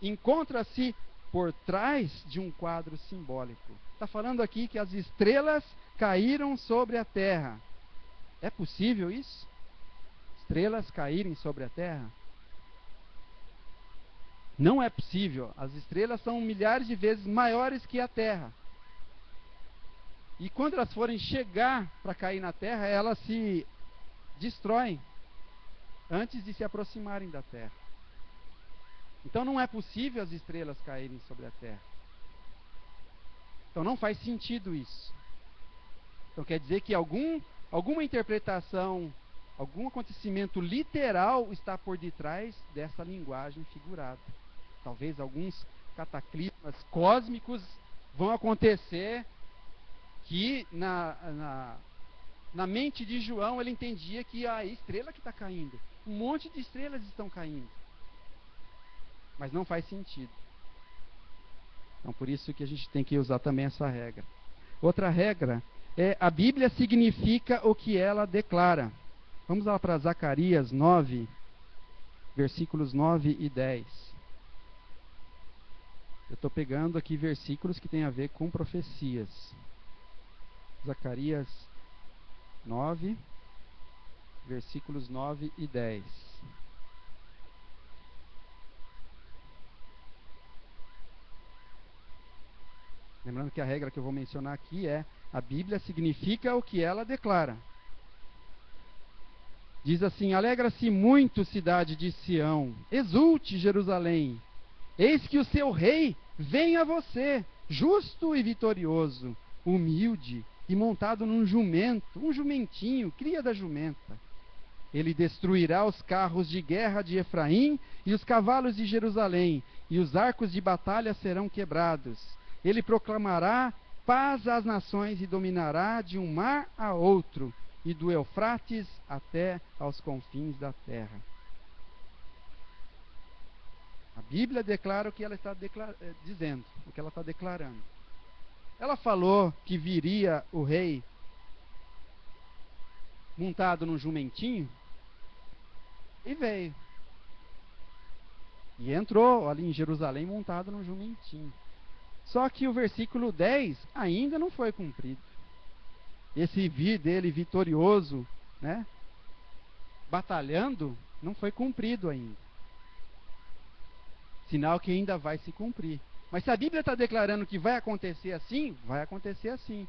encontra-se por trás de um quadro simbólico. Está falando aqui que as estrelas caíram sobre a terra. É possível isso? Estrelas caírem sobre a terra? Não é possível. As estrelas são milhares de vezes maiores que a Terra. E quando elas forem chegar para cair na Terra, elas se destroem antes de se aproximarem da Terra. Então não é possível as estrelas caírem sobre a Terra. Então não faz sentido isso. Então quer dizer que alguma interpretação, algum acontecimento literal está por detrás dessa linguagem figurada. Talvez alguns cataclismas cósmicos vão acontecer que na mente de João ele entendia que a estrela que está caindo. Um monte de estrelas estão caindo. Mas não faz sentido. Então por isso que a gente tem que usar também essa regra. Outra regra é a Bíblia significa o que ela declara. Vamos lá para Zacarias 9, versículos 9 e 10. Eu estou pegando aqui versículos que têm a ver com profecias. Zacarias 9, versículos 9 e 10. Lembrando que a regra que eu vou mencionar aqui é: a Bíblia significa o que ela declara. Diz assim: alegra-se muito, cidade de Sião, exulte, Jerusalém, eis que o seu rei vem a você, justo e vitorioso, humilde e montado num jumento, um jumentinho, cria da jumenta. Ele destruirá os carros de guerra de Efraim e os cavalos de Jerusalém, e os arcos de batalha serão quebrados. Ele proclamará paz às nações e dominará de um mar a outro, e do Eufrates até aos confins da terra. A Bíblia declara o que ela está dizendo, o que ela está declarando. Ela falou que viria o rei montado num jumentinho, e veio. E entrou ali em Jerusalém montado num jumentinho. Só que o versículo 10 ainda não foi cumprido. Esse vir dele vitorioso, né, batalhando, não foi cumprido ainda. Sinal que ainda vai se cumprir. Mas se a Bíblia está declarando que vai acontecer assim, vai acontecer assim.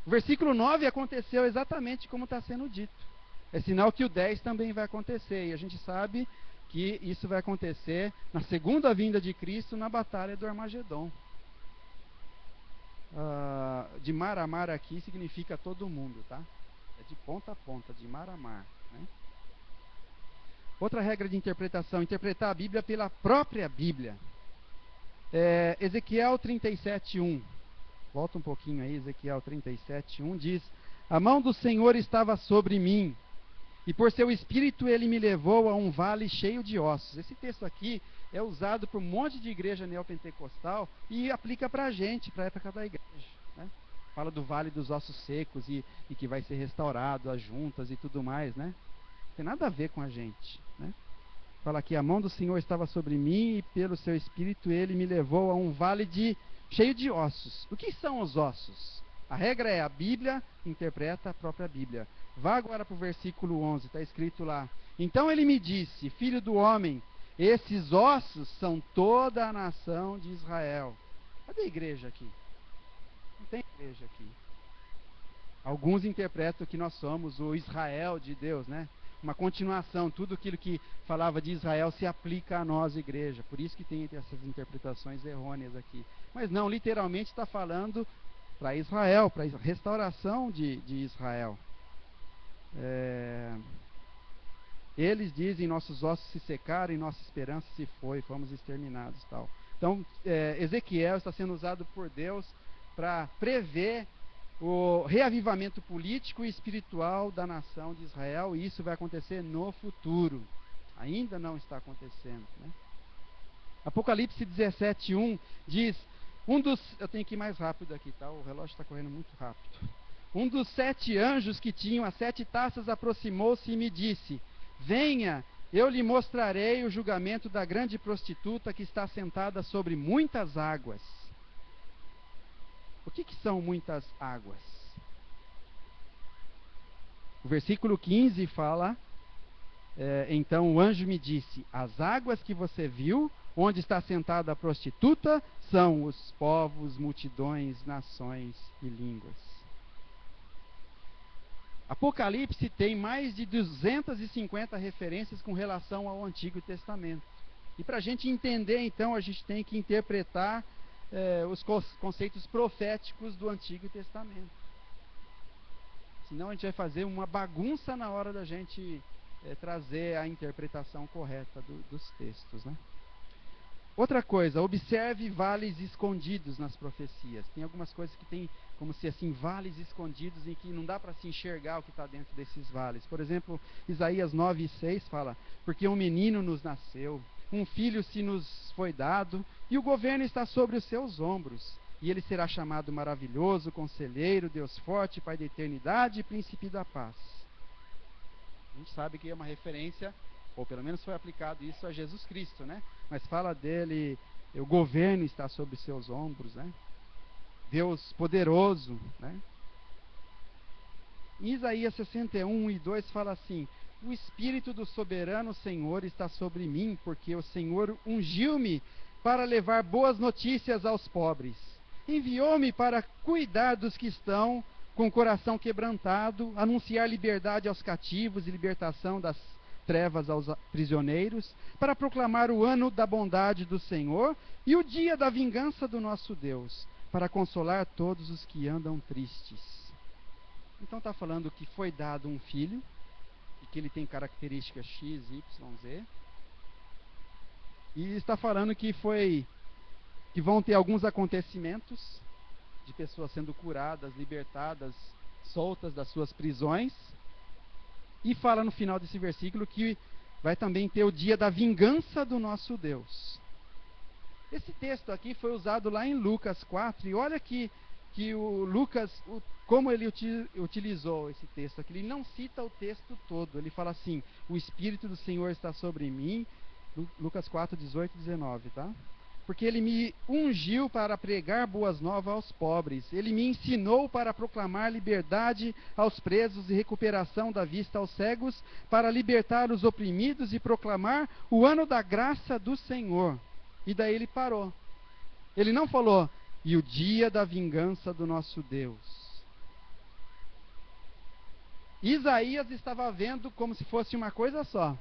O versículo 9 aconteceu exatamente como está sendo dito. É sinal que o 10 também vai acontecer. E a gente sabe que isso vai acontecer na segunda vinda de Cristo, na batalha do Armagedon. De mar a mar aqui significa todo mundo, tá? É de ponta a ponta, de mar a mar, né? Outra regra de interpretação: interpretar a Bíblia pela própria Bíblia. Ezequiel 37:1. Volta um pouquinho aí, Ezequiel 37:1 diz: a mão do Senhor estava sobre mim, e por seu espírito ele me levou a um vale cheio de ossos. Esse texto aqui é usado por um monte de igreja neopentecostal e aplica para a gente, para a época da igreja, né? Fala do vale dos ossos secos e que vai ser restaurado, as juntas e tudo mais, né? Não tem nada a ver com a gente, né? Fala aqui: a mão do Senhor estava sobre mim e pelo seu espírito ele me levou a um vale cheio de ossos. O que são os ossos? A regra é: a Bíblia interpreta a própria Bíblia. Vá agora para o versículo 11, está escrito lá: então ele me disse, filho do homem, esses ossos são toda a nação de Israel. Cadê a igreja aqui? Não tem igreja aqui. Alguns interpretam que nós somos o Israel de Deus, né? Uma continuação, tudo aquilo que falava de Israel se aplica a nós, igreja. Por isso que tem essas interpretações errôneas aqui. Mas não, literalmente está falando para Israel, para a restauração de Israel. Eles dizem: nossos ossos se secaram e nossa esperança se foi, fomos exterminados, tal. Então, Ezequiel está sendo usado por Deus para prever o reavivamento político e espiritual da nação de Israel, e isso vai acontecer no futuro. Ainda não está acontecendo, né? Apocalipse 17:1 diz: eu tenho que ir mais rápido aqui, tá? O relógio está correndo muito rápido. Um dos 7 anjos que tinham as 7 taças aproximou-se e me disse: venha, eu lhe mostrarei o julgamento da grande prostituta que está sentada sobre muitas águas. O que são muitas águas? O versículo 15 fala: então o anjo me disse: as águas que você viu, onde está sentada a prostituta, são os povos, multidões, nações e línguas. Apocalipse tem mais de 250 referências com relação ao Antigo Testamento. E para a gente entender, então, a gente tem que interpretar os conceitos proféticos do Antigo Testamento. Senão a gente vai fazer uma bagunça na hora da gente trazer a interpretação correta dos textos, né? Outra coisa, observe vales escondidos nas profecias. Tem algumas coisas que tem como se assim, vales escondidos em que não dá para se enxergar o que está dentro desses vales. Por exemplo, Isaías 9:6 fala: porque um menino nos nasceu, um filho se nos foi dado, e o governo está sobre os seus ombros. E ele será chamado Maravilhoso, Conselheiro, Deus Forte, Pai da Eternidade e Príncipe da Paz. A gente sabe que é uma referência, ou pelo menos foi aplicado isso a Jesus Cristo, né? Mas fala dele, o governo está sobre seus ombros, né? Deus poderoso, né? Em Isaías 61:2 fala assim: o Espírito do soberano Senhor está sobre mim, porque o Senhor ungiu-me para levar boas notícias aos pobres. Enviou-me para cuidar dos que estão com o coração quebrantado, anunciar liberdade aos cativos e libertação das trevas aos prisioneiros, para proclamar o ano da bondade do Senhor e o dia da vingança do nosso Deus, para consolar todos os que andam tristes. Então está falando que foi dado um filho, e que ele tem características X, Y, Z. E está falando que vão ter alguns acontecimentos de pessoas sendo curadas, libertadas, soltas das suas prisões. E fala no final desse versículo que vai também ter o dia da vingança do nosso Deus. Esse texto aqui foi usado lá em Lucas 4, e olha que o Lucas, como ele utilizou esse texto aqui. Ele não cita o texto todo, ele fala assim: o Espírito do Senhor está sobre mim, Lucas 4, 18 e 19, tá? Porque ele me ungiu para pregar boas novas aos pobres, ele me ensinou para proclamar liberdade aos presos e recuperação da vista aos cegos, para libertar os oprimidos e proclamar o ano da graça do Senhor. E daí ele parou. Ele não falou, e o dia da vingança do nosso Deus. Isaías estava vendo como se fosse uma coisa só.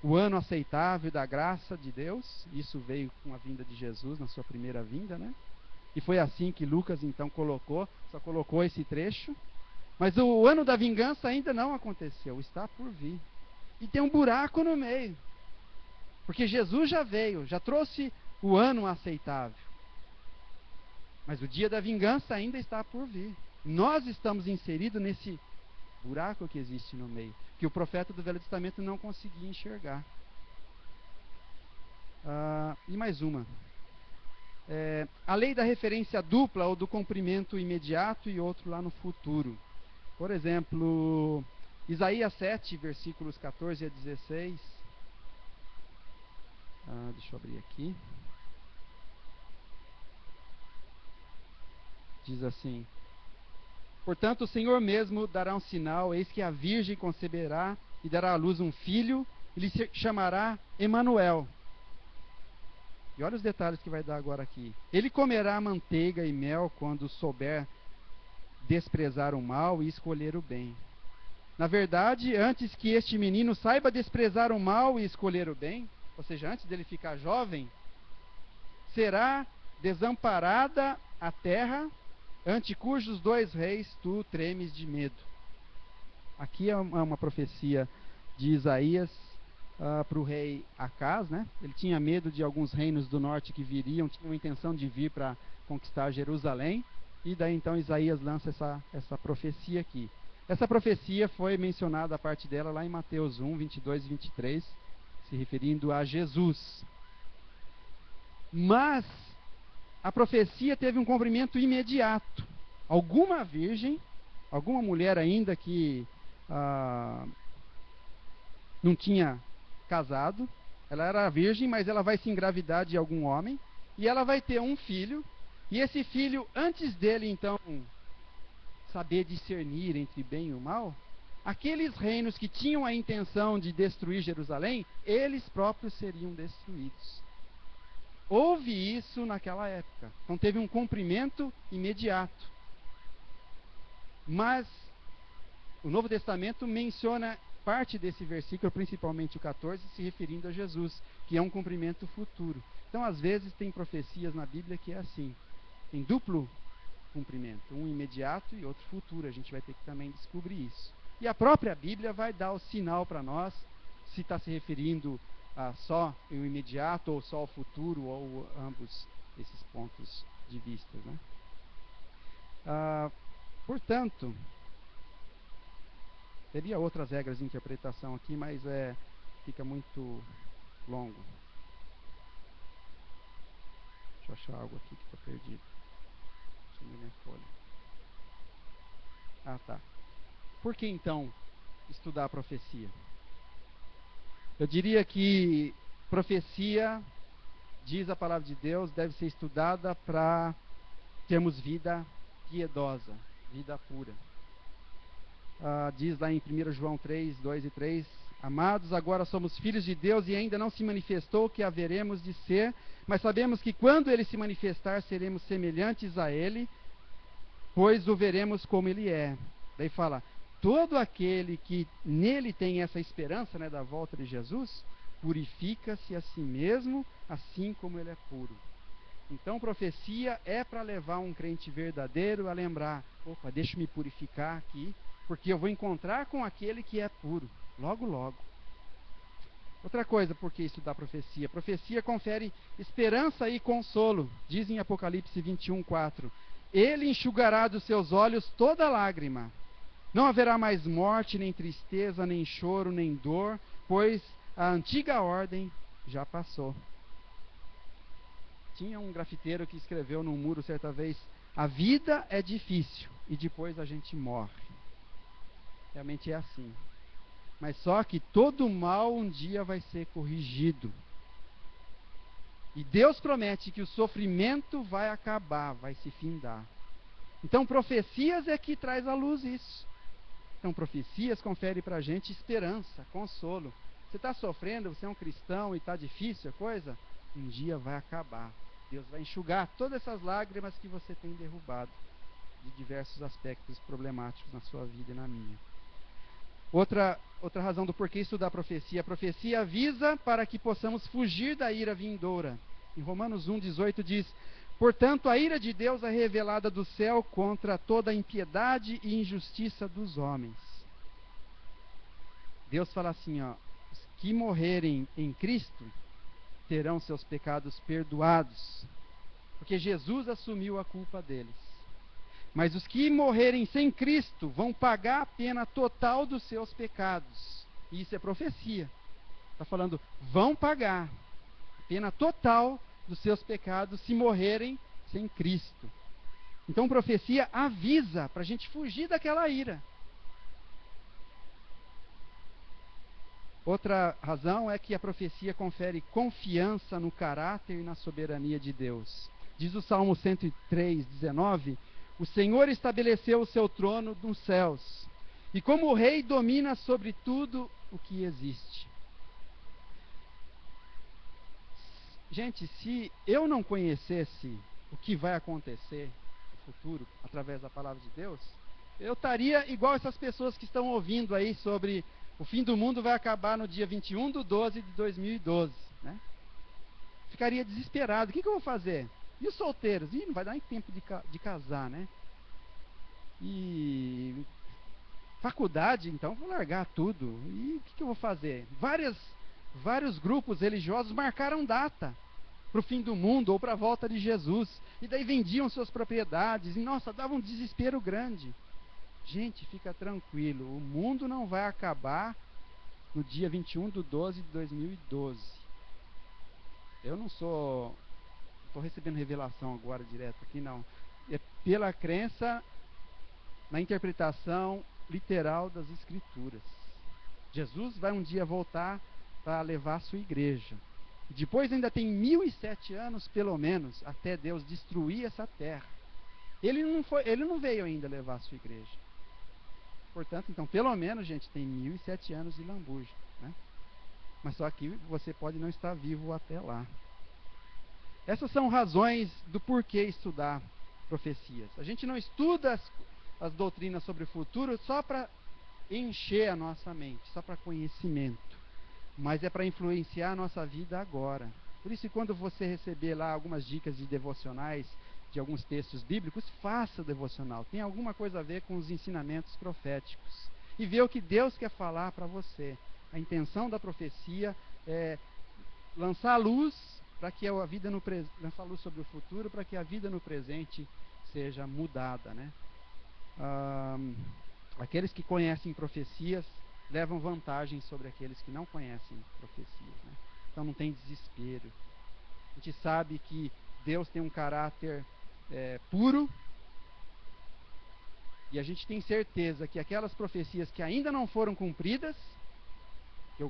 O ano aceitável da graça de Deus. Isso veio com a vinda de Jesus, na sua primeira vinda, né? E foi assim que Lucas então só colocou esse trecho. Mas o ano da vingança ainda não aconteceu, está por vir. E tem um buraco no meio. Porque Jesus já veio, já trouxe o ano aceitável. Mas o dia da vingança ainda está por vir. Nós estamos inseridos nesse buraco que existe no meio, que o profeta do Velho Testamento não conseguia enxergar. E mais uma. A lei da referência dupla, ou do cumprimento imediato e outro lá no futuro. Por exemplo, Isaías 7, versículos 14 a 16. Deixa eu abrir aqui. Diz assim: portanto, o Senhor mesmo dará um sinal, eis que a virgem conceberá e dará à luz um filho, e lhe chamará Emanuel. E olha os detalhes que vai dar agora aqui. Ele comerá manteiga e mel quando souber desprezar o mal e escolher o bem. Na verdade, antes que este menino saiba desprezar o mal e escolher o bem, ou seja, antes dele ficar jovem, será desamparada a terra, ante cujos 2 reis tu tremes de medo. Aqui é uma profecia de Isaías para o rei Acaz, né? Ele tinha medo de alguns reinos do norte que viriam, tinham a intenção de vir para conquistar Jerusalém, e daí então Isaías lança essa profecia aqui. Essa profecia foi mencionada a parte dela lá em Mateus 1, 22 e 23, se referindo a Jesus. Mas a profecia teve um cumprimento imediato. Alguma virgem, alguma mulher ainda que não tinha casado, ela era virgem, mas ela vai se engravidar de algum homem, e ela vai ter um filho, e esse filho, antes dele então saber discernir entre bem e o mal, aqueles reinos que tinham a intenção de destruir Jerusalém, eles próprios seriam destruídos. Houve isso naquela época. Então teve um cumprimento imediato. Mas o Novo Testamento menciona parte desse versículo, principalmente o 14, se referindo a Jesus, que é um cumprimento futuro. Então, às vezes, tem profecias na Bíblia que é assim, tem duplo cumprimento, um imediato e outro futuro. A gente vai ter que também descobrir isso. E a própria Bíblia vai dar o sinal para nós, se está se referindo a só o imediato, ou só o futuro, ou ambos esses pontos de vista, né? Portanto, teria outras regras de interpretação aqui, mas fica muito longo. Deixa eu achar algo aqui que está perdido. Sumi minha folha. Tá. Por que então estudar a profecia? Eu diria que profecia, diz a palavra de Deus, deve ser estudada para termos vida piedosa, vida pura. Diz lá em 1 João 3, 2 e 3, amados, agora somos filhos de Deus e ainda não se manifestou o que haveremos de ser, mas sabemos que quando ele se manifestar, seremos semelhantes a ele, pois o veremos como ele é. Daí fala, todo aquele que nele tem essa esperança, né, da volta de Jesus, purifica-se a si mesmo, assim como ele é puro. Então, profecia é para levar um crente verdadeiro a lembrar, opa, deixa eu me purificar aqui, porque eu vou encontrar com aquele que é puro, logo, logo. Outra coisa, por que estudar profecia? Profecia confere esperança e consolo. Diz em Apocalipse 21, 4, ele enxugará dos seus olhos toda lágrima. Não haverá mais morte, nem tristeza, nem choro, nem dor, pois a antiga ordem já passou. Tinha um grafiteiro que escreveu num muro certa vez, a vida é difícil e depois a gente morre. Realmente é assim. Mas só que todo mal um dia vai ser corrigido. E Deus promete que o sofrimento vai acabar, vai se findar. Então profecias é que traz à luz isso. Então profecias confere para a gente esperança, consolo. Você está sofrendo, você é um cristão e está difícil a coisa? Um dia vai acabar. Deus vai enxugar todas essas lágrimas que você tem derrubado de diversos aspectos problemáticos na sua vida e na minha. Outra razão do porquê estudar a profecia. A profecia avisa para que possamos fugir da ira vindoura. Em Romanos 1,18 diz, portanto, a ira de Deus é revelada do céu contra toda a impiedade e injustiça dos homens. Deus fala assim, ó, os que morrerem em Cristo terão seus pecados perdoados, porque Jesus assumiu a culpa deles. Mas os que morrerem sem Cristo vão pagar a pena total dos seus pecados. E isso é profecia. Está falando, vão pagar a pena total dos seus pecados se morrerem sem Cristo. Então, profecia avisa para a gente fugir daquela ira. Outra razão é que a profecia confere confiança no caráter e na soberania de Deus. Diz o Salmo 103, 19, o Senhor estabeleceu o seu trono nos céus, e como rei domina sobre tudo o que existe. Gente, se eu não conhecesse o que vai acontecer no futuro, através da palavra de Deus, eu estaria igual essas pessoas que estão ouvindo aí sobre o fim do mundo vai acabar no dia 21/12/2012, né? Ficaria desesperado. O que eu vou fazer? E os solteiros? Não vai dar nem tempo de casar, né? E faculdade, então, vou largar tudo. E o que eu vou fazer? Vários grupos religiosos marcaram data para o fim do mundo ou para a volta de Jesus. E daí vendiam suas propriedades. E, nossa, dava um desespero grande. Gente, fica tranquilo. O mundo não vai acabar no dia 21/12/2012. Eu não estou recebendo revelação agora direto aqui, não. É pela crença na interpretação literal das Escrituras. Jesus vai um dia voltar para levar a sua igreja. Depois ainda tem 1007 anos, pelo menos, até Deus destruir essa terra. Ele não veio ainda levar a sua igreja. Portanto, então, pelo menos, gente, tem 1007 anos de lambuja, né? Mas só que você pode não estar vivo até lá. Essas são razões do porquê estudar profecias. A gente não estuda as doutrinas sobre o futuro só para encher a nossa mente, só para conhecimento, mas é para influenciar a nossa vida agora. Por isso, quando você receber lá algumas dicas de devocionais, de alguns textos bíblicos, faça o devocional. Tem alguma coisa a ver com os ensinamentos proféticos. E vê o que Deus quer falar para você. A intenção da profecia é lançar luz para que a vida no lançar luz sobre o futuro, para que a vida no presente seja mudada, né? Aqueles que conhecem profecias levam vantagem sobre aqueles que não conhecem profecias, né? Então não tem desespero. A gente sabe que Deus tem um caráter puro, e a gente tem certeza que aquelas profecias que ainda não foram cumpridas,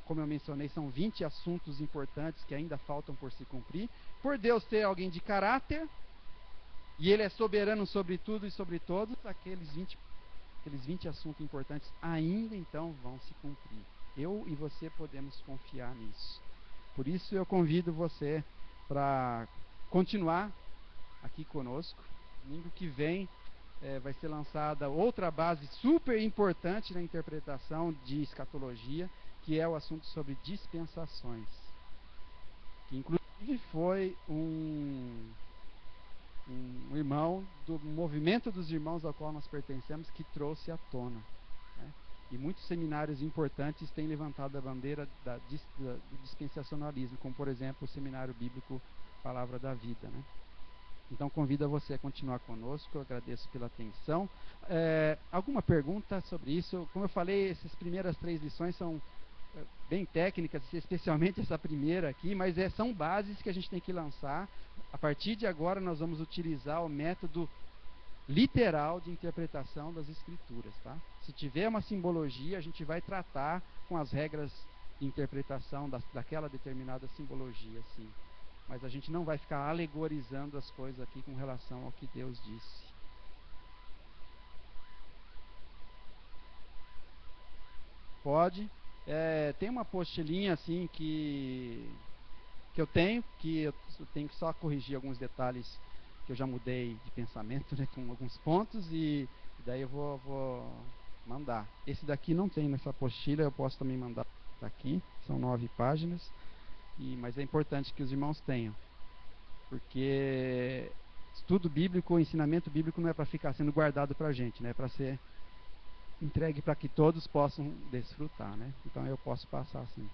como eu mencionei, são 20 assuntos importantes que ainda faltam por se cumprir, por Deus ter alguém de caráter, e Ele é soberano sobre tudo e sobre todos, aqueles 20 assuntos importantes ainda então vão se cumprir. Eu e você podemos confiar nisso. Por isso eu convido você para continuar aqui conosco. Domingo que vem vai ser lançada outra base super importante na interpretação de escatologia, que é o assunto sobre dispensações, que inclusive foi um irmão do movimento dos irmãos ao qual nós pertencemos que trouxe à tona, né? E muitos seminários importantes têm levantado a bandeira do dispensacionalismo, como por exemplo o seminário bíblico Palavra da Vida, né? Então convido a você a continuar conosco. Eu agradeço pela atenção. Alguma pergunta sobre isso? Como eu falei, essas primeiras 3 lições são bem técnicas, especialmente essa primeira aqui, mas são bases que a gente tem que lançar. A partir de agora nós vamos utilizar o método literal de interpretação das escrituras, tá? Se tiver uma simbologia, a gente vai tratar com as regras de interpretação daquela determinada simbologia, sim. Mas a gente não vai ficar alegorizando as coisas aqui com relação ao que Deus disse. Pode. Tem uma apostilinha assim que eu tenho que só corrigir alguns detalhes que eu já mudei de pensamento, né, com alguns pontos, e daí eu vou mandar. Esse daqui não tem nessa apostila, eu posso também mandar aqui, são 9 páginas, mas é importante que os irmãos tenham, porque estudo bíblico, ensinamento bíblico não é para ficar sendo guardado para a gente, né, é para ser entregue para que todos possam desfrutar, né? Então eu posso passar assim.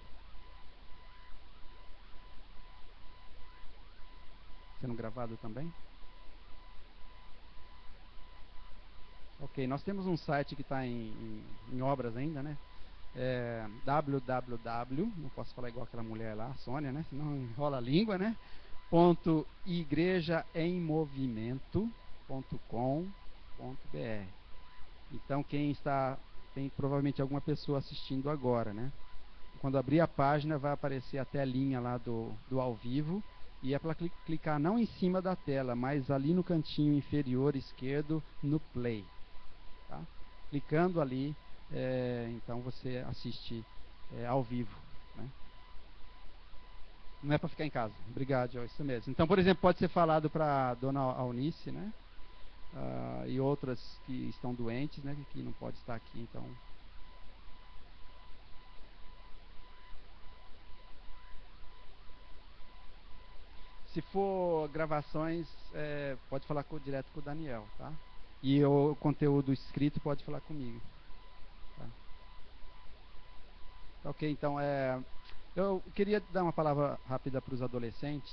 Sendo gravado também? Ok, nós temos um site que está em obras ainda, né? www, não posso falar igual aquela mulher lá, a Sônia, né? Senão enrola a língua, né? .igrejaemmovimento.com.br. Então tem provavelmente alguma pessoa assistindo agora, né? Quando abrir a página vai aparecer a telinha lá do ao vivo, e é para clicar não em cima da tela, mas ali no cantinho inferior esquerdo no play, tá? Clicando ali, então você assiste ao vivo, né? Não é para ficar em casa. Obrigado, isso mesmo. Então, por exemplo, pode ser falado para a dona Alnice, né? E outras que estão doentes, né? Que não pode estar aqui, então. Se for gravações, pode falar direto com o Daniel, tá? E o conteúdo escrito pode falar comigo. Tá? Ok, então eu queria dar uma palavra rápida para os adolescentes,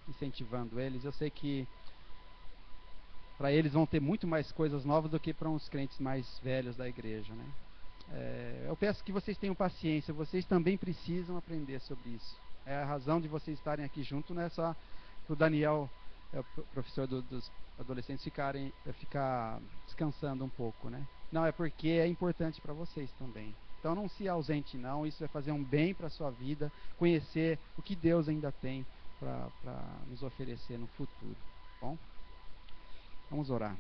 incentivando eles. Eu sei que para eles vão ter muito mais coisas novas do que para uns crentes mais velhos da igreja, né? Eu peço que vocês tenham paciência, vocês também precisam aprender sobre isso. A razão de vocês estarem aqui junto não é só para o Daniel, o professor dos adolescentes, ficar descansando um pouco, né? Não, é porque é importante para vocês também. Então não se ausente não, isso vai fazer um bem para a sua vida, conhecer o que Deus ainda tem para nos oferecer no futuro. Bom, vamos orar.